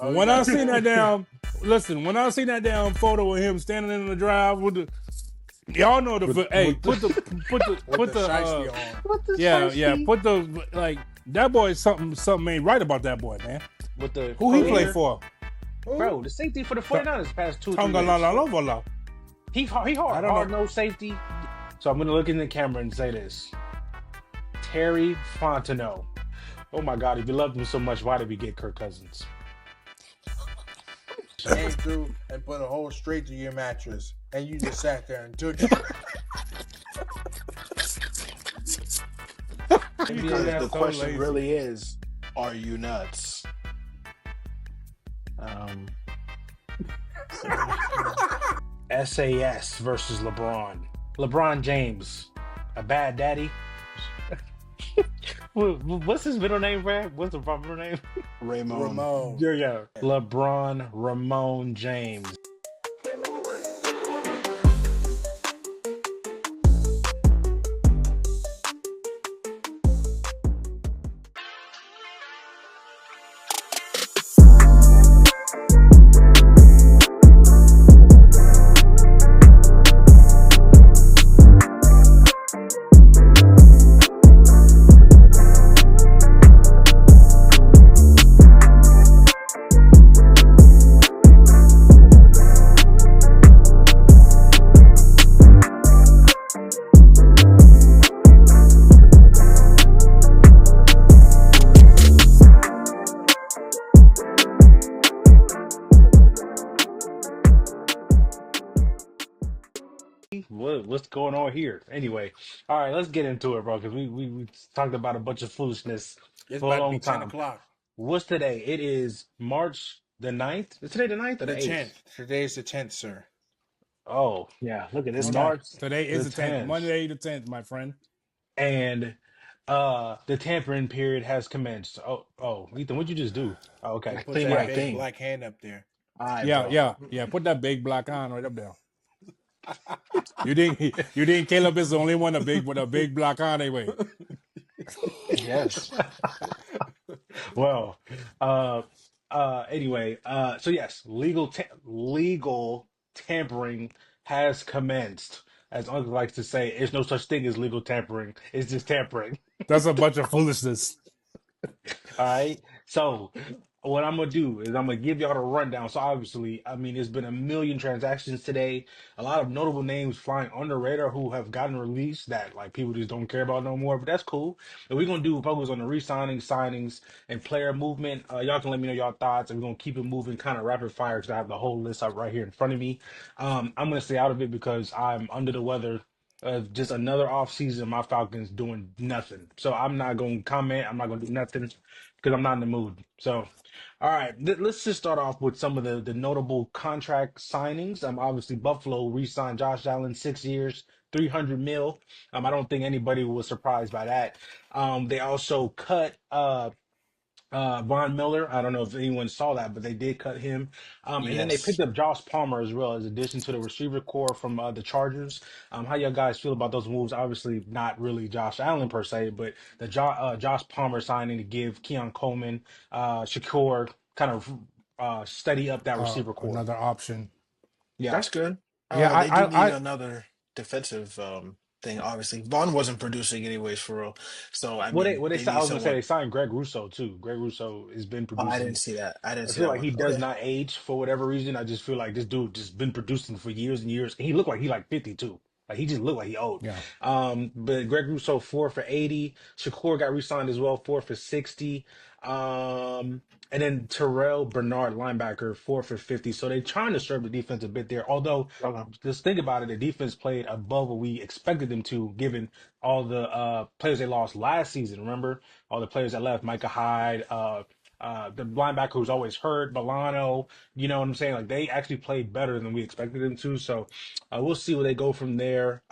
Oh, you When I got seen that it. damn, listen, when I seen that damn photo of him standing in the drive with the, y'all know the, hey, with put the, With the shiesty on. with the yeah, shiesty, put the, like, that boy, something ain't right about that boy, man. with the Who he coat play hair. for? Bro, the safety for the 49ers past 2 or 3 Tonga la years. la la. He I hard. don't know. Hard no safety. So I'm gonna look in the camera and say this. Terry Fontenot. Oh my God, if you loved him so much, why did we get Kirk Cousins? Came through and put a hole straight to your mattress, and you just sat there and took it. NBA That's is so the question lazy. really is, are you nuts? SAS versus LeBron. LeBron James, a bad daddy. What's his middle name, Brad? What's the proper name? Ramon. Yeah. LeBron Ramon James. What's going on here? Anyway, all right, let's get into it, bro, because we talked about a bunch of foolishness It's for a about to be long 10 time. o'clock. What's today? It is March the 9th. Is today the 9th or The the 8th? 10th. Today is the 10th, sir. Oh, yeah. Look at this. Okay. March Today is the the 10th. 10th. Monday the 10th, my friend. And the tampering period has commenced. Oh, Ethan, what'd you just do? Oh, He okay. put Clean that mic. big black hand up there. All right, Yeah, bro. yeah. Put that big black on right up there. You think Caleb is the only one with a big black on anyway. Yes. Well, uh, anyway, so yes, legal tampering has commenced. As Uncle likes to say, there's no such thing as legal tampering. It's just tampering. That's a bunch of foolishness. All right. So what I'm gonna do is I'm gonna give y'all the rundown. So obviously, I mean, there's been a million transactions today. A lot of notable names flying under radar who have gotten released that like people just don't care about no more. But that's cool. And we're gonna do focus on the re-signing, signings, and player movement. Y'all can let me know y'all thoughts, and we're gonna keep it moving, kind of rapid fire, because I have the whole list up right here in front of me. I'm gonna stay out of it because I'm under the weather. Just another off season, my Falcons doing nothing. So I'm not going to comment. I'm not going to do nothing because I'm not in the mood. So, all right, let's just start off with some of the notable contract signings. Obviously Buffalo re-signed Josh Allen 6 years, 300 mil. I don't think anybody was surprised by that. They also cut Von Miller. I don't know if anyone saw that, but they did cut him. And then they picked Yes. up Josh Palmer as well as addition to the receiver core from the Chargers. How y'all guys feel about those moves? Obviously, not really Josh Allen per se, but the Josh Palmer signing to give Keon Coleman, Shakur kind of steady up that receiver core. Another option. Yeah. That's good. Yeah, They do need I another defensive thing, obviously. Vaughn wasn't producing anyways for real. So I mean they I need was gonna say someone. they signed Greg Russo too. Greg Russo has been Oh, I producing. didn't see that. I didn't I see feel that like one. he does Okay. not age for whatever reason. I just feel like this dude just been producing for years and years. He looked like he like 52. Like he just looked like he old. yeah. But Greg Rousseau 4 for 80. Shakur got re-signed as well, 4 for 60. And then Terrell Bernard, linebacker, 4 for 50. So they're trying to serve the defense a bit there. Although, Okay. just think about it, the defense played above what we expected them to, given all the players they lost last season. Remember all the players that left, Micah Hyde, the linebacker who's always hurt, Milano. You know what I'm saying? Like they actually played better than we expected them to. So we'll see where they go from there.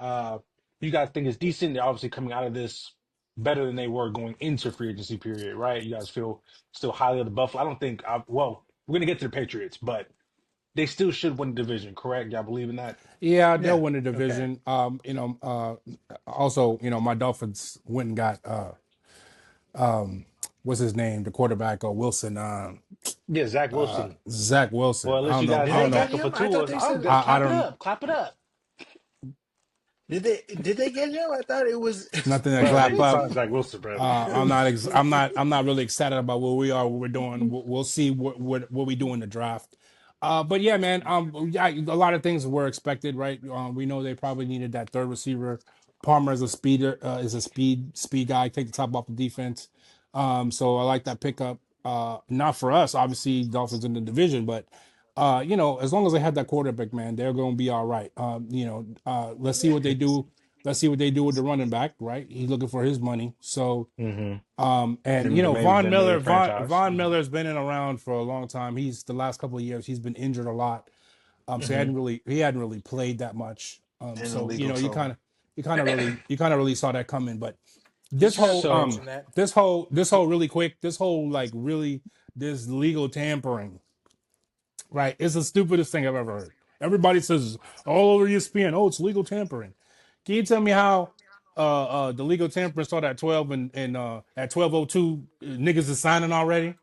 You guys think it's decent? They're obviously coming out of this better than they were going into free agency period, right? You guys feel still highly of the Buffalo. I don't think. Well, we're gonna get to the Patriots, but they still should win the division, correct? Y'all believe in that? Yeah, they'll Yeah. win the Okay. division. Also, my Dolphins went and got what's his name? The quarterback, Wilson. Yeah, Zach Wilson. Zach Well, Wilson. I unless don't you know. guys Did I they don't don't know. get knock him for him? I thought two. they I'm said. good. I Clap it don't. up. Clap it up. Did they get him? I thought it was. Nothing to Bro, clap they up. signed Zach Wilson, bro. I'm not really excited about where we are, what we're doing. We'll see what we do in the draft. But yeah, man. Yeah, a lot of things were expected, right? We know they probably needed that third receiver. Palmer is a speeder, is a speed guy. Take the top off the defense. So I like that pickup. Not for us, obviously, Dolphins in the division, but as long as they have that quarterback, man, they're going to be all right. Let's see what they do. Let's see what they do with the running back, right? He's looking for his money. So, Mm-hmm. and The main franchise. Von Miller's been in around for a long time. He's the last couple of years he's been injured a lot. So Mm-hmm. he hadn't really played that much. In So illegal trouble. you kind of really saw that coming. But Did you have to So, mention that? this whole really quick, this whole like really this legal tampering, right? It's the stupidest thing I've ever heard. Everybody says all over ESPN, oh, it's legal tampering. Can you tell me how the legal tampering started at 12 and at 12:02 niggas is signing already?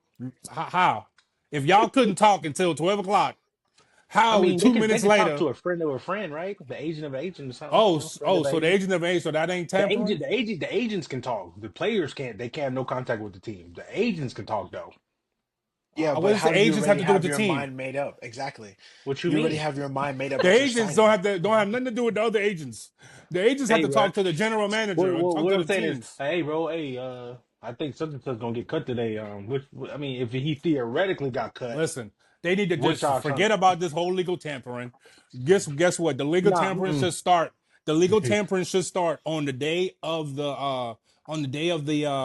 How? If y'all couldn't talk until 12 o'clock, I how mean, they 2 minutes could talk later? to a friend of a friend, right? The agent of an agent or something. Oh, Friend of an so the agent. agent of age, so that ain't The tampering? agents can talk. The players can't. They can't have no contact with the team. The agents can talk though. Yeah, What but does how the do you agents have already to do with have the your team? mind made up? Exactly. What you You already mean? have your mind made up The that you're agents don't signing. have nothing to do with the other agents. The agents have Hey, to bro. talk to the general manager or talk What to I'm the saying is, teams. hey, bro. Hey, I think such and such gonna get cut today. I mean, if he theoretically got cut, Listen, they need to what just y'all trying? forget about this whole legal tampering. Guess what? The legal Nah. tampering should start. The legal tampering should start on the day of the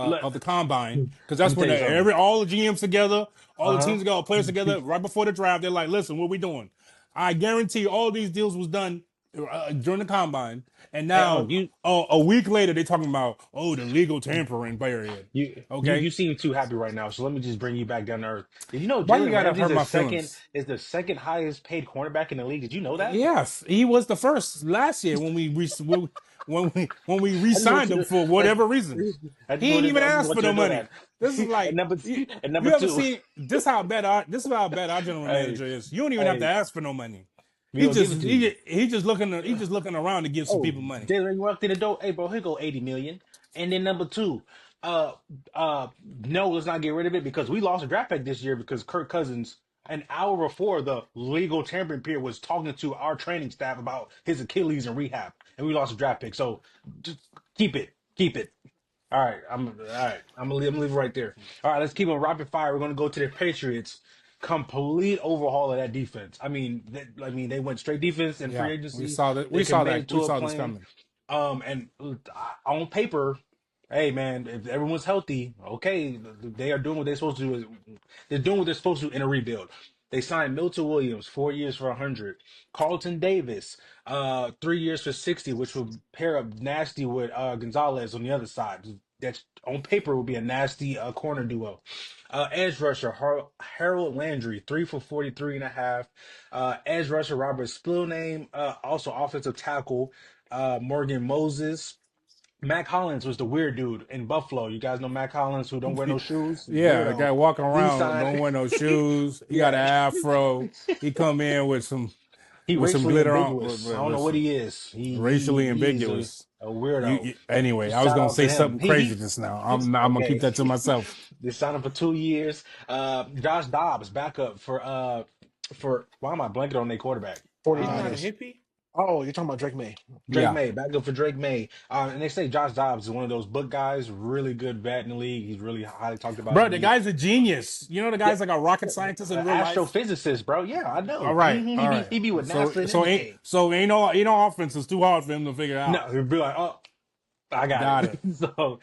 Let, of the combine, because let that's me when tell you something. all the GMs together, all Uh the huh. teams together, all players together, right before the draft. They're like, listen, what we doing? I guarantee all these deals was done during the combine, and Hey, now a week later they're talking about the legal tampering period. Okay, you seem too happy right now. So let me just bring you back down to earth. Did you know why you Jalen gotta Ramsey hurt my feelings? is the second highest paid cornerback in the league? Did you know that? Yes, he was the first last year when we I just want re-signed you him to. for whatever reason. He ain't even I just asked for want you no to know money. that. This is like And you number ever two, seen this is how bad our general hey, manager is. You don't even have to hey, ask for no money. we gonna give it to you. He just looking around to give some Oh, people money. Jalen walked in the door. Hey, bro, here go 80 million. And then number two, uh, no, let's not get rid of it because we lost a draft pick this year because Kirk Cousins, an hour before the legal tampering period, was talking to our training staff about his Achilles and rehab, and we lost a draft pick. So just keep it. All right, all right. I'm gonna leave it right there. All right, let's keep on rapid fire. We're gonna go to the Patriots. Complete overhaul of that defense. I mean, they went straight defense in free Yeah, agency. we They saw committed that. We to a saw this plan. coming. And on paper, hey man, if everyone's healthy, okay, they are doing what they're supposed to do. They're doing what they're supposed to in a rebuild. They signed Milton Williams, 4 years for 100. Carlton Davis, 3 years for 60, which would pair up nasty with Gonzalez on the other side. That's on paper would be a nasty corner duo. Edge rusher Harold Landry, 3 for 43 and a half. Edge rusher Robert Spillname, also offensive tackle Morgan Moses. Mac Hollins was the weird dude in Buffalo. You guys know Mac Hollins, who don't wear no shoes, Yeah, a weirdo. guy walking He around don't signed, wear no shoes. He got an yeah. afro. He come in He with some racially glitter on. ambiguous. I don't know what Listen, he is. racially He is ambiguous. a weirdo. Anyway, I was Shout gonna out say to him. something crazy just now. I'm gonna keep Okay. that to myself. They signed him for 2 years. Josh Dobbs backup for why am I blanking on their quarterback? He's not a 49ers. hippie. Oh, you're talking about Drake May. Drake Yeah, May, backup for Drake May. And they say Josh Dobbs is one of those book guys, really good vet in the league. He's really highly talked about in bro, the the league. guy's a genius. You know, the Yeah, guy's like a rocket scientist in real life. astrophysicist, bro. Yeah, I All know. right, all He right. be with So NASA and so ain't everything. so ain't no offense is too hard for him to figure out. No, he'd be like, oh, I got Got it. it. So,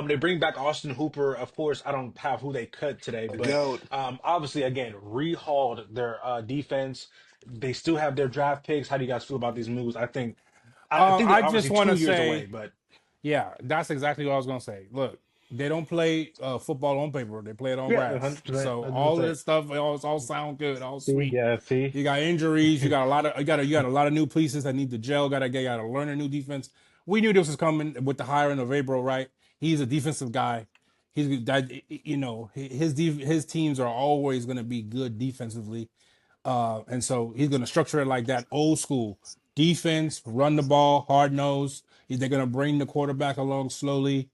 they bring back Austin Hooper. Of course, I don't have who they cut today, The but GOAT. obviously, again, rehauled their defense. They still have their draft picks. How do you guys feel about these moves? I think I they're just obviously want to 2 years away, say, but yeah, that's exactly what I was gonna say. Look, they don't play football on paper; they play it on yeah, grass. 100%, So all of 100%. this stuff, it's all sound good, all See, sweet. yeah, see. You got injuries. You got a lot of you got a lot of new pieces that need to gel. Got to learn a new defense. We knew this was coming with the hiring of Abro, right? He's a defensive guy. He's that you know his teams are always going to be good defensively, and so he's going to structure it like that, old school defense, run the ball, hard nose. They're going to bring the quarterback along slowly.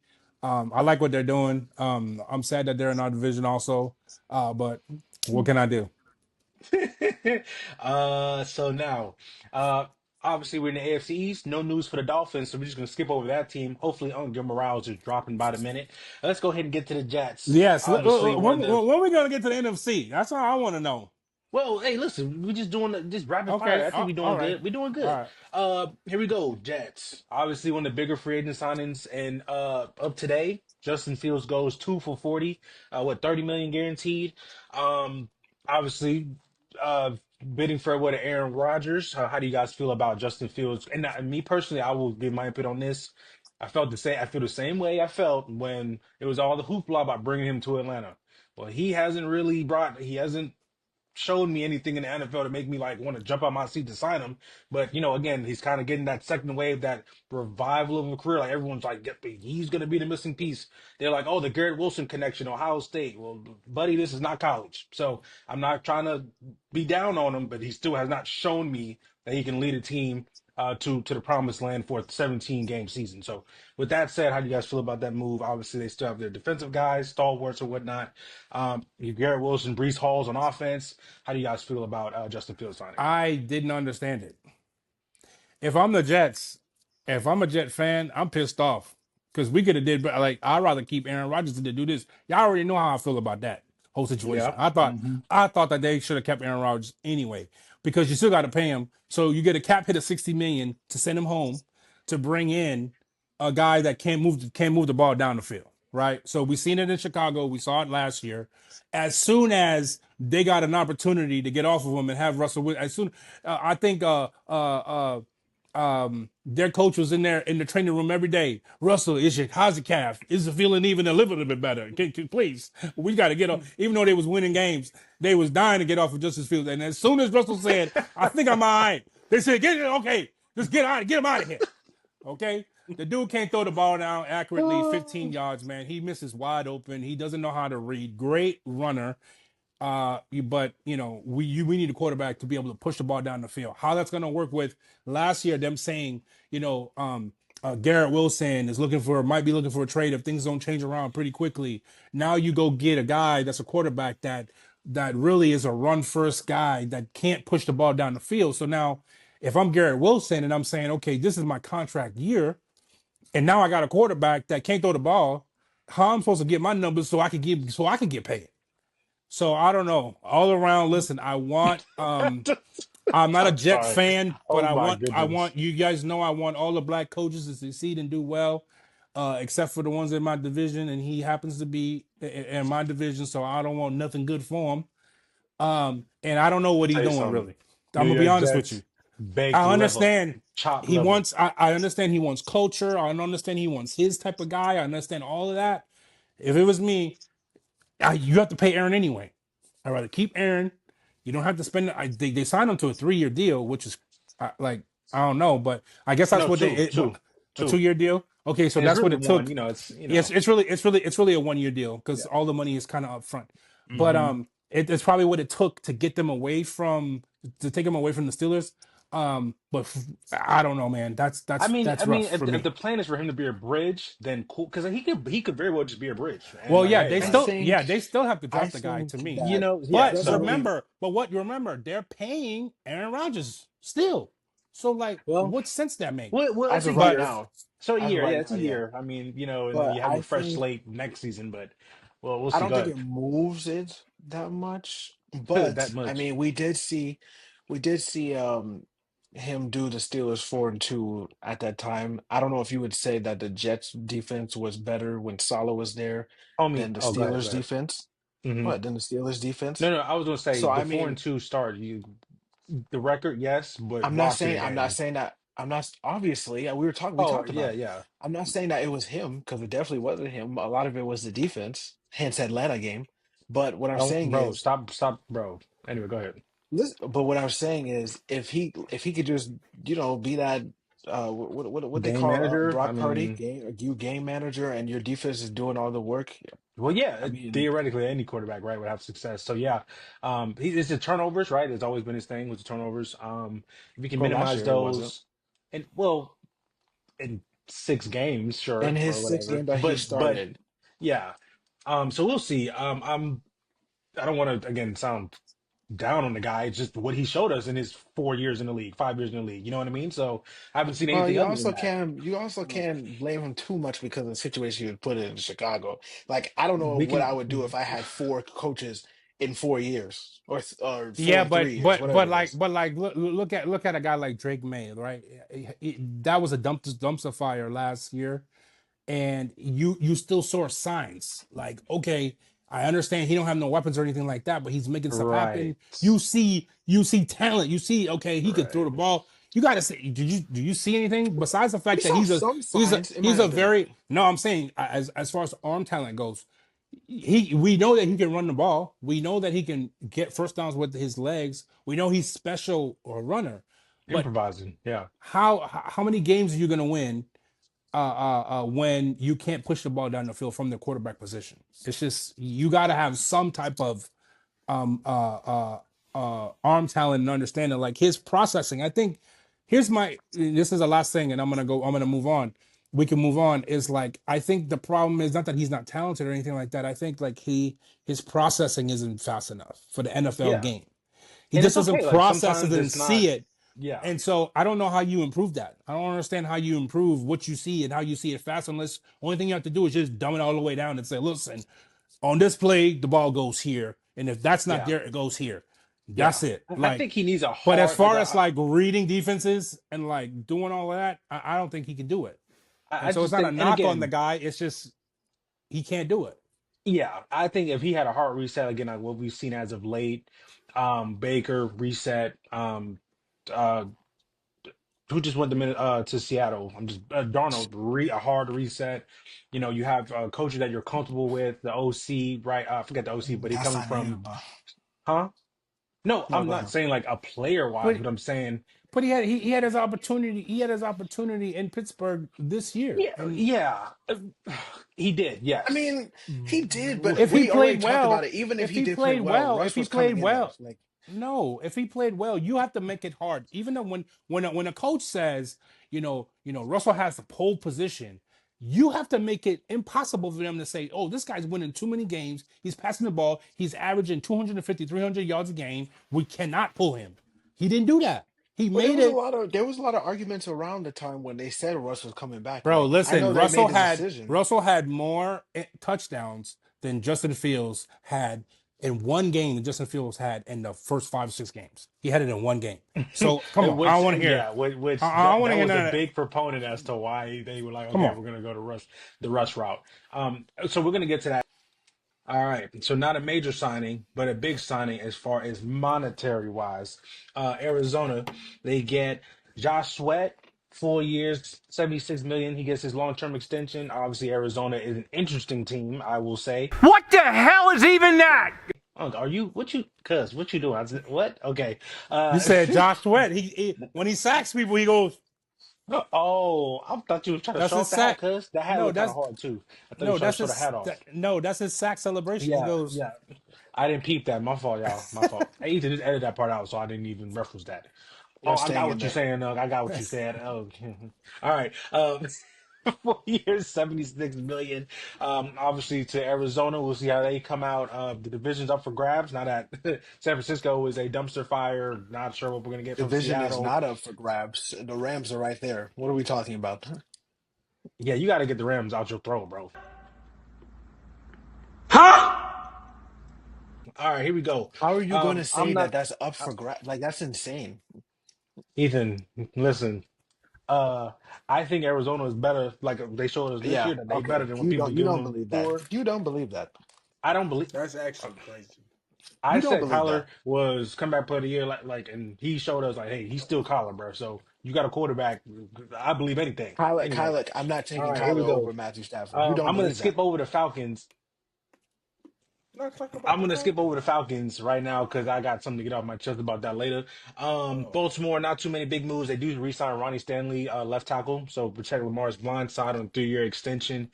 I like what they're doing. I'm sad that they're in our division also, but what can I do? So now, uh, obviously we're in the AFC East. No news for the Dolphins, so we're just gonna skip over that team. Hopefully, your morale is dropping by the minute. Let's go ahead and get to the Jets. Yes. Obviously, one of the When are we going to get to the NFC? That's all I want to know. well, hey, listen, we're just doing just rapid fire. Okay. I think we're All doing right. good. We're doing All good. right. Here we go. Jets. Obviously, one of the bigger free agent signings and of today. Justin Fields goes 2 for 40, 30 million guaranteed. Um, obviously, uh, bidding for what Aaron Rodgers. How do you guys feel about Justin Fields? And me personally, I will give my input on this. I felt the same. I feel the same way I felt when it was all the hoopla about bringing him to Atlanta. Well, he hasn't really brought. He hasn't showed me anything in the NFL to make me like want to jump out my seat to sign him. But again, he's kind of getting that second wave, that revival of a career. Like everyone's like, "Yep, he's going to be the missing piece." They're like, "Oh, the Garrett Wilson connection, Ohio State." Well, buddy, this is not college, so I'm not trying to be down on him, but he still has not shown me that he can lead a team to the promised land for a 17 game season. So, with that said, how do you guys feel about that move? Obviously, they still have their defensive guys, stalwarts or whatnot. Garrett Wilson, Brees Hall's on offense. How do you guys feel about Justin Fields signing? I didn't understand it. If I'm the Jets, if I'm a Jet fan, I'm pissed off because we could have did, but like I'd rather keep Aaron Rodgers than to do this. Y'all already know how I feel about that whole situation. Yeah. I thought that they should have kept Aaron Rodgers anyway because you still got to pay him. So you get a cap hit of 60 million to send him home to bring in a guy that can't move the ball down the field. Right. So we seen it in Chicago. We saw it last year. As soon as they got an opportunity to get off of him and have Russell Wilson, as soon I think their coach was in there in the training room every day. Russell, how's your calf? Is it feeling even a little bit better? Please, we got to get off. Even though they was winning games, they was dying to get off of Justice Fields. And as soon as Russell said, "I think I'm all right," they said, okay, just get him out of here." Okay, the dude can't throw the ball down accurately, 15 yards, man. He misses wide open. He doesn't know how to read. Great runner. But we need a quarterback to be able to push the ball down the field. How that's going to work with last year, them saying, Garrett Wilson might be looking for a trade if things don't change around pretty quickly. Now you go get a guy that's a quarterback that really is a run first guy that can't push the ball down the field. So now, if I'm Garrett Wilson and I'm saying, okay, this is my contract year, and now I got a quarterback that can't throw the ball, how I'm supposed to get my numbers so I can get paid? So I don't know. All around, listen, I'm not a I'm Jet sorry. fan, but Oh my I goodness. want you guys know I want all the black coaches to succeed and do well, except for the ones in my division, and he happens to be in my division, so I don't want nothing good for him. And I don't know what I'll he's tell you doing something. really. I'm New gonna be York honest with you. Jets, baked I liver, understand chopped liver. I understand he wants culture. I understand he wants his type of guy. I understand all of that. If it was me, you have to pay Aaron anyway. I'd rather keep Aaron. You don't have to spend. They signed him to a 3-year deal, which is like I don't know, but I guess that's No, what two, two, a two. 2-year deal. Okay, so And it's that's what really it one. took. It's Yes, it's really a 1-year deal because Yeah. all the money is kind of upfront. But hmm it's probably what it took to get them away from to take them away from the Steelers. But I don't know, man. That's rough for if me. the plan is for him to be a bridge, then cool, because he could very well just be a bridge. And Well, like, yeah, hey, they I man, still yeah think they still have to I draft a guy think to me. that yeah. But So especially remember, they're paying Aaron Rodgers still. So like, well, what sense that make? as it's a of right But year. now, So a as of year, right yeah, it's now, a yeah. year. I mean, and then But you have a I fresh think slate next season. But well, we'll I see. don't Go think it moves it that much. ahead. But That I much. mean, we did see him do the Steelers 4-2 at that time. I don't know if you would say that the Jets defense was better when Salah was there I mean, than the oh, go ahead, go Steelers ahead. defense. hmm What, than the Steelers No, defense? no, I was gonna say So the I four and mean, two start. The record, yes, but I'm not roster saying didn't I'm get not any. saying that I'm not obviously we Oh, talked yeah, about it. yeah. I'm not saying that it was him because it definitely wasn't him. A lot of it was the defense, hence Atlanta game. But what I'm Don't, saying bro, is stop, bro. Anyway, go ahead. listen, but what I'm saying is if he could just, be that what they Game call manager. I Brock Purdy, mean, game manager, and your defense is doing all the work. well, yeah, I mean, theoretically, any quarterback, right, would have success. So yeah, it's the turnovers, right? It's always been his thing with the turnovers. If you can well, last minimize year it wasn't. those, and well, in 6 games, In sure, or his sixth whatever. game that he But started, yeah. So we'll see. I don't want to again sound down on the guy. It's just what he showed us in his 4 years in the league, 5 years in the league. You know what I mean? So I haven't seen well, anything other than that. you also can't blame him too much because of the situation he was put in Chicago. Like, I don't know We what I can, would do if I had four coaches in 4 years or four Yeah, and 3 years, whatever it is. look at a guy like Drake May, right? That was a dumpster fire last year, and you still saw signs like, okay, I understand he don't have no weapons or anything like that, but he's making stuff happen. right, You see talent. You see, okay, he could throw the Right. ball. You got to say, do you see anything besides the We fact that saw some signs, in he's my a very, opinion. no, I'm saying as far as arm talent goes, we know that he can run the ball. We know that he can get first downs with his legs. We know he's special or runner. But improvising. Yeah, how many games are you going to win when you can't push the ball down the field from the quarterback position? It's just you got to have some type of um, uh, arm talent and understanding. Like his processing, I think. This is the last thing, and I'm gonna move on. We can move on. Is like I think the problem is not that he's not talented or anything like that. I think like his processing isn't fast enough for the NFL yeah, game. He and just it's doesn't okay. Like process it sometimes and it's not. see it. Yeah, And so I don't know how you improve that. I don't understand how you improve what you see and how you see it fast, unless only thing you have to do is just dumb it all the way down and say, listen, on this play, the ball goes here. And if that's not yeah, there, it goes here. yeah. That's it. I Like, think he needs a but as hard like far as like reading defenses and like doing all of that, I don't think he can do it. I And so it's just not a think, and knock on the again, guy. It's just he can't do it. yeah, I think if he had a hard reset again, like what we've seen as of late, Baker reset, uh, who just went to Seattle? I'm just Darnold a hard reset. You know, you have coaches that you're comfortable with, the OC, right? I forget the OC, but he That's coming not from, him. huh? No, No, I'm go not ahead. saying like a player wise, But but I'm saying, but he had his opportunity. He had his opportunity in Pittsburgh this year. yeah, And yeah, he did, I yes. mean, he did, but if he we already played talked about well, it. Even if if he he did play played well, well, if Russ he was played coming in there. well, Like, no, if he played well, you have to make it hard. Even though when a coach says, Russell has the pole position, you have to make it impossible for them to say, oh, this guy's winning too many games. He's passing the ball. He's averaging 250, 300 yards a game. We cannot pull him. He didn't do that. He well, made it. there was a lot of arguments around the time when they said Russ was coming back. Bro, Like, I know listen, they made the decision. Russell had more touchdowns than Justin Fields had in one game than Justin Fields had in the first 5 or 6 games. He had it in one game. So come on, I don't Which, want to hear. yeah, which I don't want to that hear was a none of that. big proponent as to why they were like, Come okay, on. we're gonna go to the rush route. So we're gonna get to that. All right. So not a major signing, but a big signing as far as monetary wise. Arizona, they get Josh Sweat, 4 years, 76 million. He gets his long-term extension. Obviously, Arizona is an interesting team, I will say. What the hell is even that? Oh, are you what you doing? I said, what? Okay. You said Josh Sweat. When he sacks people, he goes, Oh, I thought you were trying to that's show his off the hat, sack. cuz that hat No, looked kind of that's hard too. I thought you were no, trying to show the hat off. no, that's his sack celebration. He Yeah, goes, yeah. I didn't peep that. My fault, y'all. My fault. I need to just edit that part out, so I didn't even reference that. Oh, They're I staying got in what you're there. saying. I got what you yes. said. Oh, all right. 4 years, 76 million. Obviously to Arizona. We'll see how they come out. The division's up for grabs. Now that San Francisco is a dumpster fire. Not sure what we're gonna get from Division is Seattle. not up for grabs. The Rams are right there. What are we talking about? Yeah, you got to get the Rams out your throat, bro. All right, here we go. How are you going to I'm say that not. that's up for grab? Like, that's insane. Ethan, listen. Uh, I think Arizona is better. Like they showed us this Yeah, year that they better okay. than what people You giving don't them believe that. for. You don't believe that. I don't believe. That's actually crazy. I You don't said believe Kyler that. was comeback player of the year, and he showed us like, hey, he's still Kyler, bro. So you got a quarterback. I believe anything. Anyway, I'm not all taking right, here we Kyler over go. Matthew Stafford. You don't I'm gonna believe skip that. over the Falcons. Let's talk about I'm the gonna skip over the Falcons. Falcons right now because I got something to get off my chest about that later. Oh, Baltimore, not too many big moves. They do re-sign Ronnie Stanley, left tackle, so protect Lamar's blind side on a 3-year extension,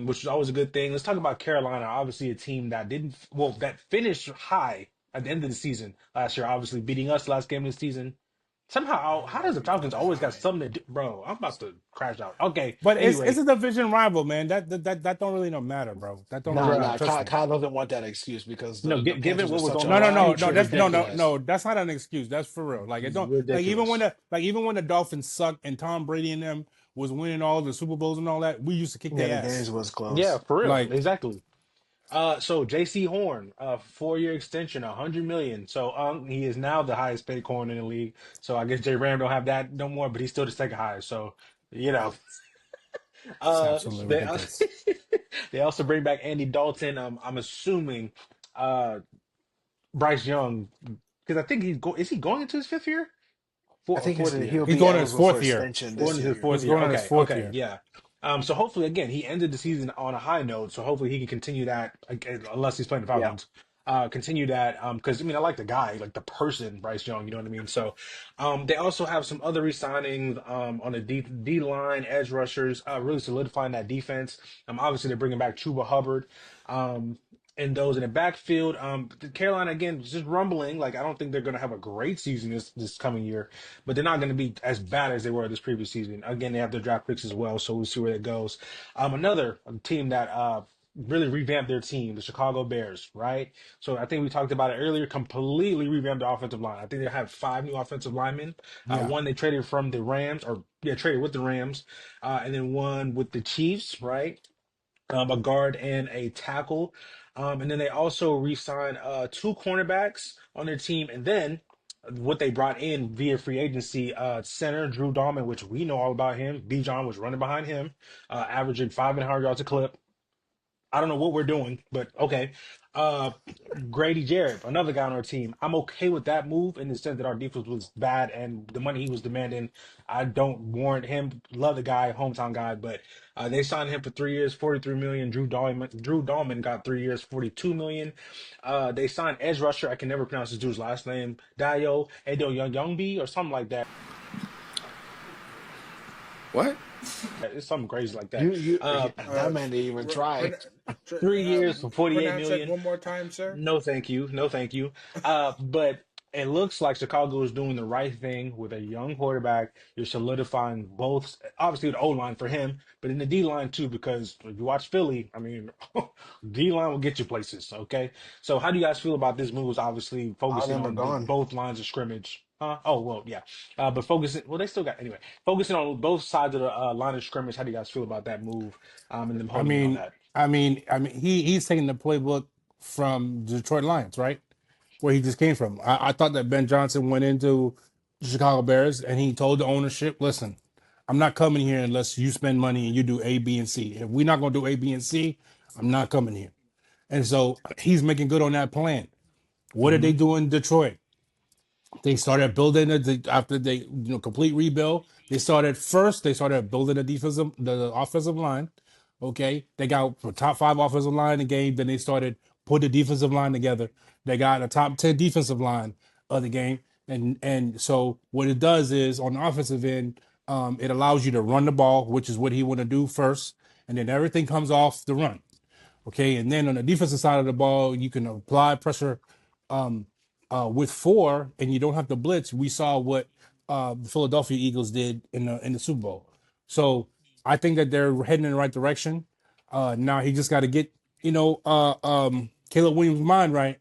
which is always a good thing. Let's talk about Carolina. Obviously, a team that didn't well that finished high at the end of the season last year. Obviously, beating us last game of the season. Somehow, how does the we Falcons finished always got high. something to do? Bro, I'm about to crash out. Okay, But it's anyway, a division rival, man. That don't really no matter, bro. That don't really Nah, matter. nah. bruh. Trust Kyle, me. Kyle doesn't want that excuse because No, the given Panthers are what was such on a the No, no, no, line, no. future That's no, no, ridiculous. franchise. no. That's not an excuse. That's for real. Like it don't Ridiculous. even when the Dolphins suck and Tom Brady and them was winning all the Super Bowls and all that, we used to kick Yeah, their the games ass. was Yeah, close. for real. Like Exactly. So JC Horn, 4-year extension, 100 million. So he is now the highest paid corner in the league. So I guess J Ram don't have that no more, but he's still the second highest. So you know, it's absolutely they ridiculous. they also bring back Andy Dalton. I'm assuming uh Bryce Young because I think is he going into his fifth year? I think Fourth he'll year. He's be going to his eligible for fourth year. extension Going this into his year. fourth He's year. going on his Okay, fourth okay, year. yeah. So hopefully, again, he ended the season on a high note. So hopefully, he can continue that, unless he's playing the Yeah. Falcons. Continue that, because I mean, I like the guy, like the person, Bryce Young. You know what I mean? So, they also have some other re-signings, on the D line, edge rushers, really solidifying that defense. Obviously, they're bringing back Chuba Hubbard. And those in the backfield, Carolina again just rumbling. Like I don't think they're going to have a great season this coming year, but they're not going to be as bad as they were this previous season. Again, they have their draft picks as well, so we'll see where that goes. Another team that really revamped their team, the Chicago Bears, right? So I think we talked about it earlier. Completely revamped the offensive line. I think they have 5 new offensive linemen. Yeah. One they traded from the Rams, or yeah, traded with the Rams, and then one with the Chiefs, right? A guard and a tackle. And then they also re-signed 2 cornerbacks on their team. And then what they brought in via free agency, center Drew Dalman, which we know all about him. B. John was running behind him, averaging 500 yards a clip. I don't know what we're doing, but okay. Uh, Grady Jarrett, another guy on our team. I'm okay with that move in the sense that our defense was bad and the money he was demanding, I don't warrant him. Love the guy, hometown guy, but they signed him for 3 years, 43 million. Drew Dahlman got 3 years, 42 million. They signed edge rusher. I can never pronounce this dude's last name. Edo Youngbi or something like that. What? It's something crazy like that. You that Uh, man didn't even try. 3 years for 48 pronounce that million. one more time, sir. No, thank you. No, thank you. But it looks like Chicago is doing the right thing with a young quarterback. You're solidifying both, obviously, the O line for him, but in the D line too, because if you watch Philly, I mean, D line will get you places. Okay. So, how do you guys feel about this move? Obviously, All of focusing them are on gone. both lines of scrimmage. Huh? Oh, well, yeah. But focusing, well, they still got, anyway, focusing on both sides of the line of scrimmage. How do you guys feel about that move, and them I holding in on mean, that? he's taking the playbook from the Detroit Lions, right? Where he just came from. I thought that Ben Johnson went into the Chicago Bears and he told the ownership, listen, I'm not coming here unless you spend money and you do A, B, and C. If we're not going to do A, B, and C, I'm not coming here. And so he's making good on that plan. What did Mm-hmm. they do in Detroit? They started building it after they complete rebuild. They started building the offensive line. Okay, they got a top 5 offensive line in the game. Then they started put the defensive line together. They got a top 10 defensive line of the game, and so what it does is on the offensive end, it allows you to run the ball, which is what he want to do first, and then everything comes off the run. Okay, and then on the defensive side of the ball, you can apply pressure um, with 4, and you don't have to blitz. We saw what the Philadelphia Eagles did in the Super Bowl. So I think that they're heading in the right direction. Now he just got to get Caleb Williams' mind right,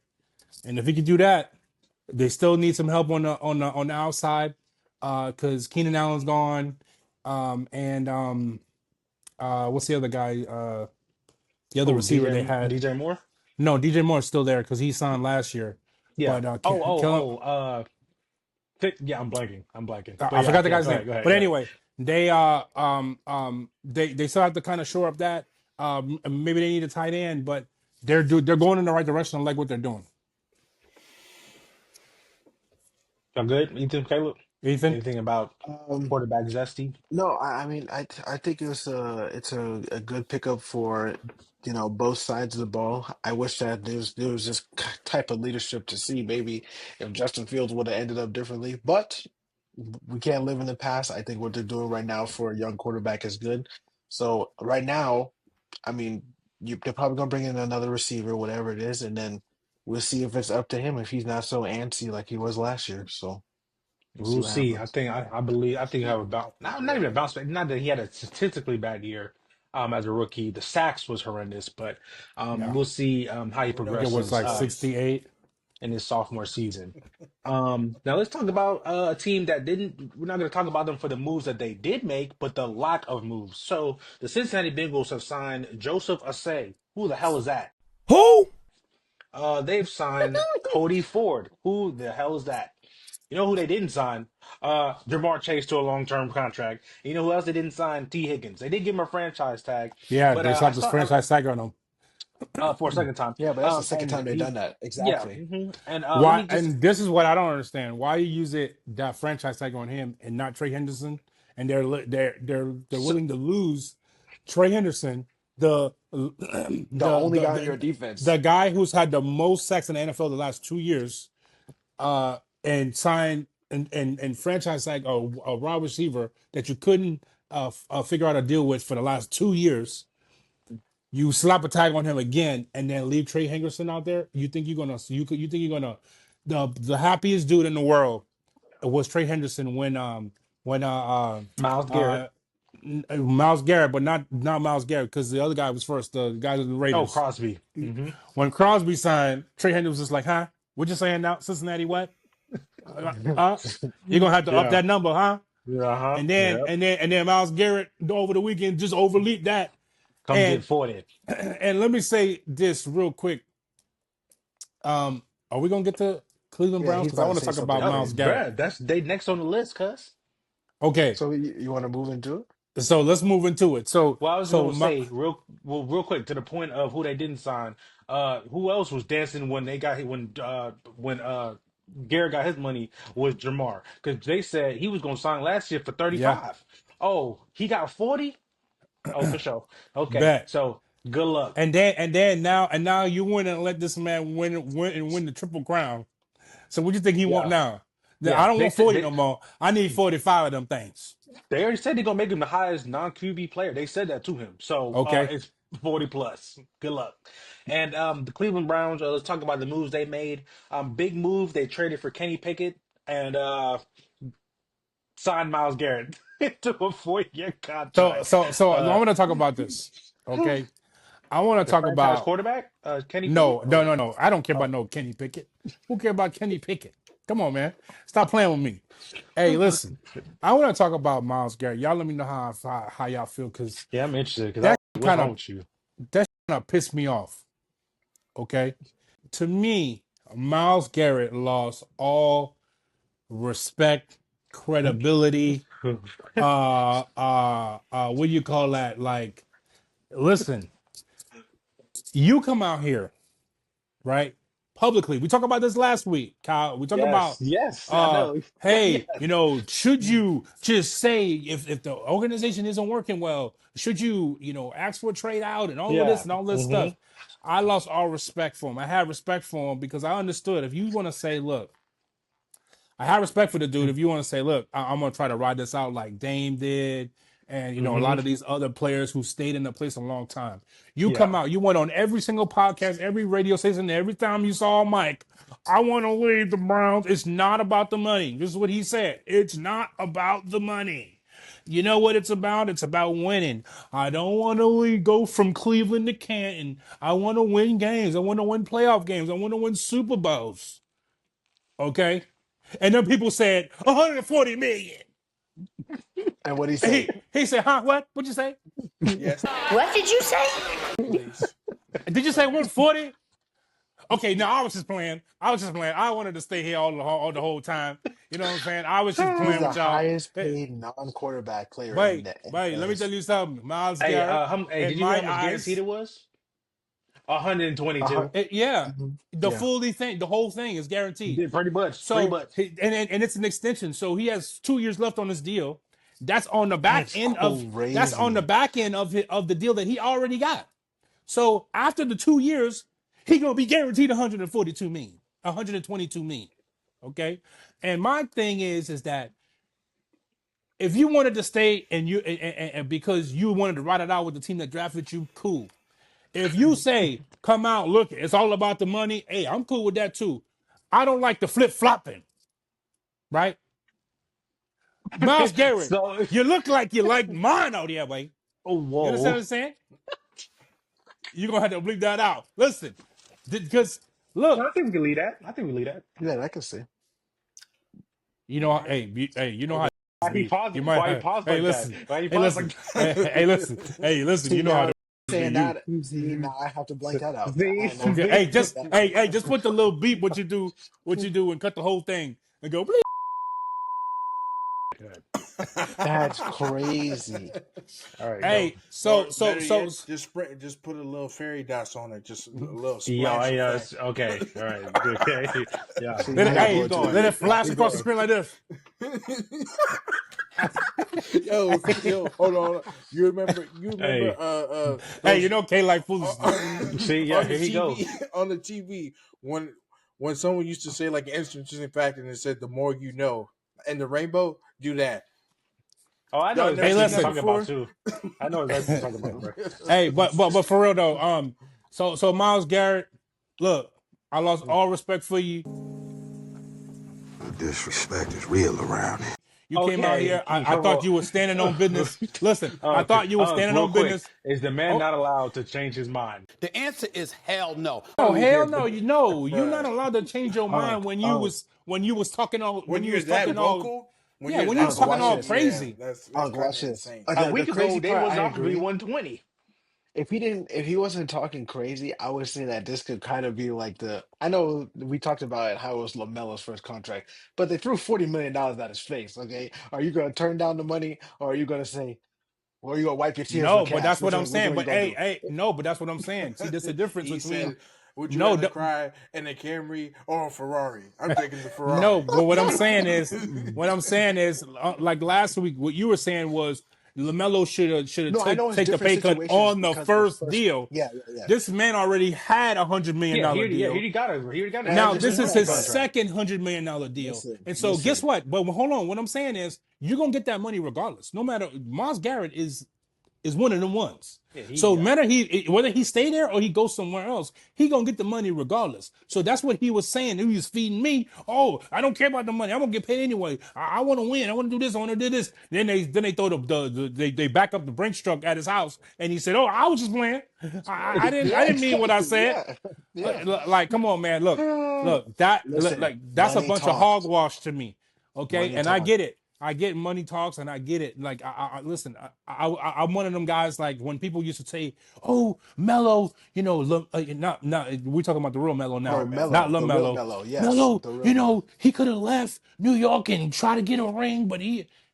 and if he can do that, they still need some help on the outside because Keenan Allen's gone, and what's the other guy? The other Oh, receiver they had. DJ Moore. No, DJ Moore is still there because he signed last year. Yeah. But Oh, oh, Kellen, oh. Yeah, I'm blanking. I'm blanking. But I yeah, forgot the yeah. guy's Go name. ahead. Go ahead. But Go ahead. anyway, they still have to kind of shore up that. Maybe they need a tight end, but they're going in the right direction. I like what they're doing. Y'all good? Ethan, Caleb. Ethan? Anything about Um, quarterback zesty? no, I mean, I think it's a good pickup for, both sides of the ball. I wish that there was this type of leadership to see maybe if Justin Fields would have ended up differently, but we can't live in the past. I think what they're doing right now for a young quarterback is good. So right now, I mean, they're probably gonna bring in another receiver, whatever it is, and then we'll see if it's up to him if he's not so antsy like he was last year. So we'll see We'll what see. I happens. think I believe I think I have about not even a bounce back. Not that he had a statistically bad year as a rookie. The sacks was horrendous, but Yeah. we'll see how he We know It the was progresses like stories. 68. in his sophomore season. Now let's talk about a team that didn't. We're not going to talk about them for the moves that they did make, but the lack of moves. So the Cincinnati Bengals have signed Joseph Asay. Who the hell is that? Who? They've signed Cody Ford. Who the hell is that? You know who they didn't sign? Jamar Chase to a long-term contract. You know who else they didn't sign? T. Higgins. They did give him a franchise tag, Yeah, but they I slapped this saw franchise tag on him. for a second time. Yeah, but that's the second And time they've he, done that. yeah. Exactly. And let Why? me just And this is what I don't understand. Why you use that franchise tag on him and not Trey Henderson? And they're so, willing to lose Trey Henderson, the The only guy on your the defense. guy who's had the most sacks in the NFL the last 2 years, and sign and franchise tag a wide receiver that you couldn't figure out a deal with for the last 2 years. You slap a tag on him again, and then leave Trey Henderson out there. You think you're gonna the happiest dude in the world was Trey Henderson when Miles uh Garrett. Myles Garrett, but not Myles Garrett because the other guy was first. The guy with the Oh, Raiders. Crosby. When Crosby signed, Trey Henderson was just like, "Huh? What you saying now? Cincinnati what? Huh? You're gonna have to up Yeah. that number, huh?" Yeah. Uh-huh. And then Yep. Myles Garrett over the weekend just overleaped that. Come get And 40. and let me say this real quick. Are we gonna get to Cleveland Yeah, Browns? he's Because I about to want to say talk something about Oh, Myles crazy. Garrett. bruh, that's they next on the list, cuz. Okay, So you want to move into it? so let's move into it. Well, I was gonna say real quick to the point of who they didn't sign. Who else was dancing when they got when Garrett got his money was Jamar because they said he was gonna sign last year for yeah, 35. Oh, he got 40. Oh, for sure. Okay, bet. so good luck. And now you win and let this man win the triple crown. So what do you think he want Yeah, now? I yeah. don't They want said 40 no more. I need 45 of them things. they already said they're gonna make him the highest non QB player. They said that to him. So Okay. it's 40 plus. Good luck. And the Cleveland Browns, let's talk about the moves they made. Big move, they traded for Kenny Pickett and signed Myles Garrett to a 4-year So contract. so so I Uh want to talk about this. Okay. I want to the talk franchise about quarterback, Kenny Pickett, no, no, or no, no. I don't care about oh. no Kenny Pickett. Who care about Kenny Pickett? Come on, man. Stop playing with me. Hey, listen. I want to talk about Myles Garrett. Y'all let me know how y'all feel because Yeah, I'm interested because that what's kind wrong of with you? that kind of pissed me off. Okay. To me, Myles Garrett lost all respect, credibility. What do you call that? Like, listen, you come out here, right? Publicly. We talked about this last week, Kyle. We talked Yes, about yes, I know. hey, Yes. should you just say if the organization isn't working well, should you ask for a trade out and all of this Yeah. and all this stuff? I lost all respect for him. I had respect for him because I understood if you want to say, look, I have respect for the dude. If you want to say, look, I'm going to try to ride this out like Dame did, and a lot of these other players who stayed in the place a long time. You come Yeah. out, you went on every single podcast, every radio station, every time you saw Mike. I want to leave the Browns. It's not about the money. This is what he said. It's not about the money. You know what it's about? It's about winning. I don't want to go from Cleveland to Canton. I want to win games. I want to win playoff games. I want to win Super Bowls. Okay? And then people said 140 million. And what he And say? he said, huh? What? What'd you say? Yes, What did you say? please. Did you say 140? Okay, no, I was just playing. I wanted to stay here all the whole time. You know what I'm saying? I was just He's playing the with y'all. highest Hey, paid non-quarterback player in wait, the wait, NFL let me tell history. you something. Miles Hey, Garrett, hey, in did you hear how my much guaranteed eyes, it was? 122. Yeah, the Yeah. fully thing, the whole thing is guaranteed. Yeah, pretty much. Pretty So much. and it's an extension. So he has 2 years left on his deal. That's on the back That's end of crazy. of the deal that he already got. So after the 2 years, he gonna be guaranteed 142 million, 122 million. Okay, and my thing is that if you wanted to stay and because you wanted to ride it out with the team that drafted you, cool. If you say, come out, look, it's all about the money, hey, I'm cool with that too. I don't like the flip-flopping, right? Myles Garrett, So, you look like you like mine out here, way. oh, You understand what whoa. I'm saying? You're going to have to bleep that out. Listen, because look, I think we can leave that. I think we leave that. Yeah, I can see. you know, hey, you know how Why he be. paused? You might Why he have, paused hey, like that? listen, Why he hey, paused listen, like that? hey, listen, See you know how now to be. saying You, that, see now I have to blank that out. I See, don't know. okay, see. hey, just put the little beep, what you do, and cut the whole thing and go, bleep. That's crazy. All right, go. Hey, Or better yet, just put a little fairy dust on it, just a little Yo, splash effect. okay, all right, okay, yeah. See, let now it, you're Keep hey, going too going. let it deep. flash Keep across the going. screen like this. Hold on. You remember Hey, Hey, you those know K like foolishness. see, yeah, on the here he go. TV on the TV when someone used to say like an interesting fact and it said the more you know and the rainbow do that. Oh, I know Y'all never Hey, exactly seen what you're that listen. talking about before? too. I know exactly what you're talking about, bro. Hey, but for real though, so Myles Garrett, look, I lost all respect for you. The disrespect is real around here. You came out Okay, here. I come thought on. you were standing on business. Listen, I Okay, thought you were standing real on quick, business. is the man Oh, not allowed to change his mind? The answer is hell no. oh Leave hell here, no, but you're not allowed to change your mind when you was talking all When you're that vocal, when yeah, you're when you that was talking Watch all vocal, this. yeah, crazy. that's kind Watch of this. insane. a The week ago crazy they part, was I offering me agree. 120. If he wasn't talking crazy, I would say that this could kind of be like I know we talked about it, how it was LaMelo's first contract, but they threw $40 million at his face. Okay. Are you gonna turn down the money or are you gonna say, or are you gonna wipe your tears No, with but cash? that's what I'm Which saying. one you But gonna do? no, but that's what I'm saying. See, there's a difference He between said, "Would you no, rather cry in a Camry or a Ferrari?" I'm taking the no, Ferrari. but what I'm saying is, like last week, what you were saying was Lamelo should have No, I know it's take the different pay cut situations on the because the first first, deal. yeah, yeah, yeah. This man already had $100 million Yeah, he deal. already got a he already got an And Now this this is is extension my on his his point. contract. second $100 million deal. Listen, And so guess listen. what? But hold on, what I'm saying is you're gonna get that money regardless. No matter Myles Garrett is one of them ones. Yeah, So matter whether he stay there or he goes somewhere else, he gonna get the money regardless. So that's what he was saying. He was feeding me. Oh, I don't care about the money. I'm gonna get paid anyway. I want to win. I want to do this. I want to do this. Then they throw they back up the Brinks truck at his house, and he said, "Oh, I was just playing. I Yeah, didn't mean what I exactly. said. Yeah, yeah. Like, come on, man. Look, Listen, that's a money bunch of hogwash talks. to me. Okay, Money and I talks. get it. I get money talks, and I get it. Like, listen. I'm one of them guys. Like when people used to say, "Oh, Mello," not we're talking about the real Mello Oh, now, not Mellow, the real LaMelo. Mellow. Yes, Mello, the real Mellow. he could have left New York and try to get a ring, but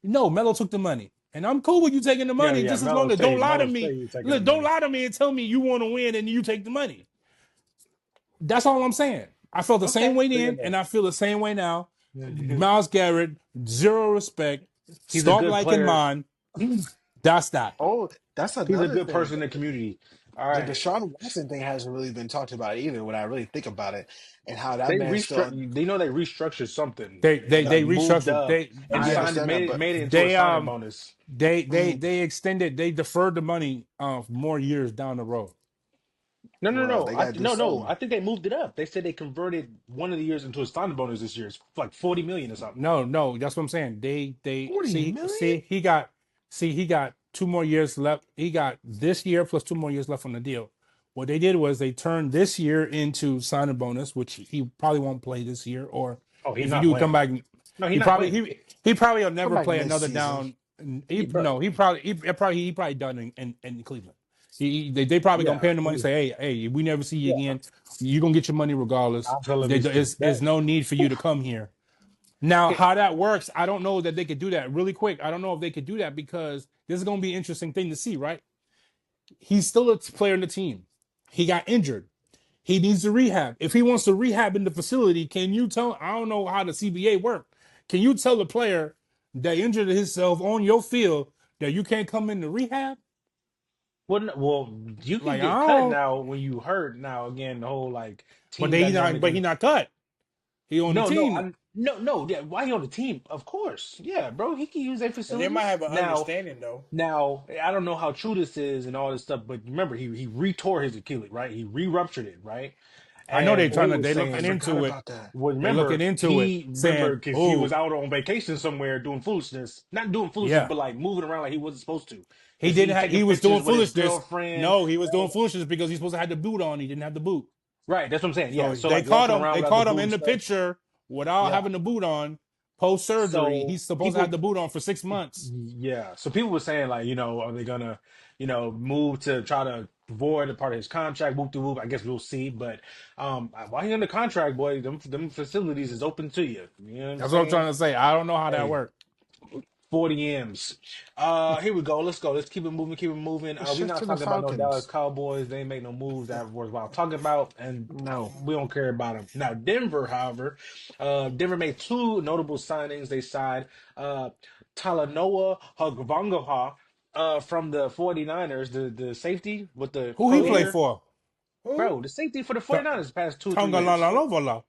no, Mello took the money, and I'm cool with you taking the Yeah, money, yeah. just as long as Melo say he's taking the don't money. lie to me and tell me you want to win and you take the money. That's all I'm saying. I felt the same Okay, way fair then, enough. and I feel the same way now. Myles Garrett, zero respect. He's a Stop good liking player. mine. That's that. Oh, that's He's a another good thing. person in the community. All The right. Deshaun Watson thing hasn't really been talked about either when I really think about it and how that They man's still restructured. They know they restructured something. They Like moved restructured. up and I signed it, understand that, but made it into a They signing bonus. mm, they extended. They deferred the money more years down the road. well, they gotta do No. something. I think they moved it up. They said they converted one of the years into a signing bonus this year. It's like 40 million or something. No, that's what I'm saying. They 40 million? he got 2 more years left. He got this year plus 2 more years left on the deal. What they did was they turned this year into signing bonus, which he probably won't play this year, or Oh, he's if he not do come playing. back, No, he's not playing. he probably will Come never back play another mid-season. down. He, bro, He probably done in Cleveland. They probably gonna yeah, pay him the money. Say, hey, we never see you yeah. again. You gonna get your money regardless. I'll tell him he's There's that. no need for you to Oof. come here. Now, Okay. how that works, I don't know that they could do that really quick. I don't know if they could do that because this is going to be an interesting thing to see, right? He's still a player in the team. He got injured. He needs to rehab. If he wants to rehab in the facility, can you tell? I don't know how the CBA work. Can you tell the player that injured himself on your field that you can't come into rehab? Well, you can Like I get cut don't. now when you hurt. Now again, the whole like But team they he not. dynamic But he and not cut. He on the no, no, team. no. Yeah, why he on the team? Of course, yeah, bro. He can use their And they might facilities have an now. understanding though. Now, I don't know how true this is and all this stuff, but remember, he re-tore his Achilles, right? He re-ruptured it, right? I know they And they trying to. were They I looking saying, forgot into it. about that. well, They looking remember, into it, he saying, remember because he was "Oh, out on vacation somewhere doing foolishness, not doing foolishness, yeah." but like moving around like he wasn't supposed to, He because didn't he have. taking He was pictures doing with his foolishness. girlfriend, No, he was doing right? foolishness because he's supposed to have the boot on. He didn't have the boot. Right, that's what I'm saying. Yeah, So so they like caught walking him. around They without the caught him boot in and the stuff. picture without Yeah, having the boot on. Post surgery, so he's supposed to have people. the boot on for 6 months. Yeah. So people were saying like, are they gonna, move to try to void a part of his contract? Whoop de whoop. I guess we'll see. But while he under contract, boy, them facilities is open to you. You know what I'm That's what I'm saying? trying to say. I don't know how that Hey, worked. 40 M's. Here we go. Let's go. Let's keep it moving. Keep it moving. Let's We're shift not to the talking about no Dallas Falcons. Cowboys. They ain't make no moves that worthwhile talking about, and No. we don't care about them. Now, Denver, however, Denver made two notable signings. They signed Talanoa Hagvangaha from the 49ers, the safety with the Who he curly play Who? hair. for? Who? Bro, the safety for the Ta- 49ers the past 2 or 3 Tonga la years. la la la.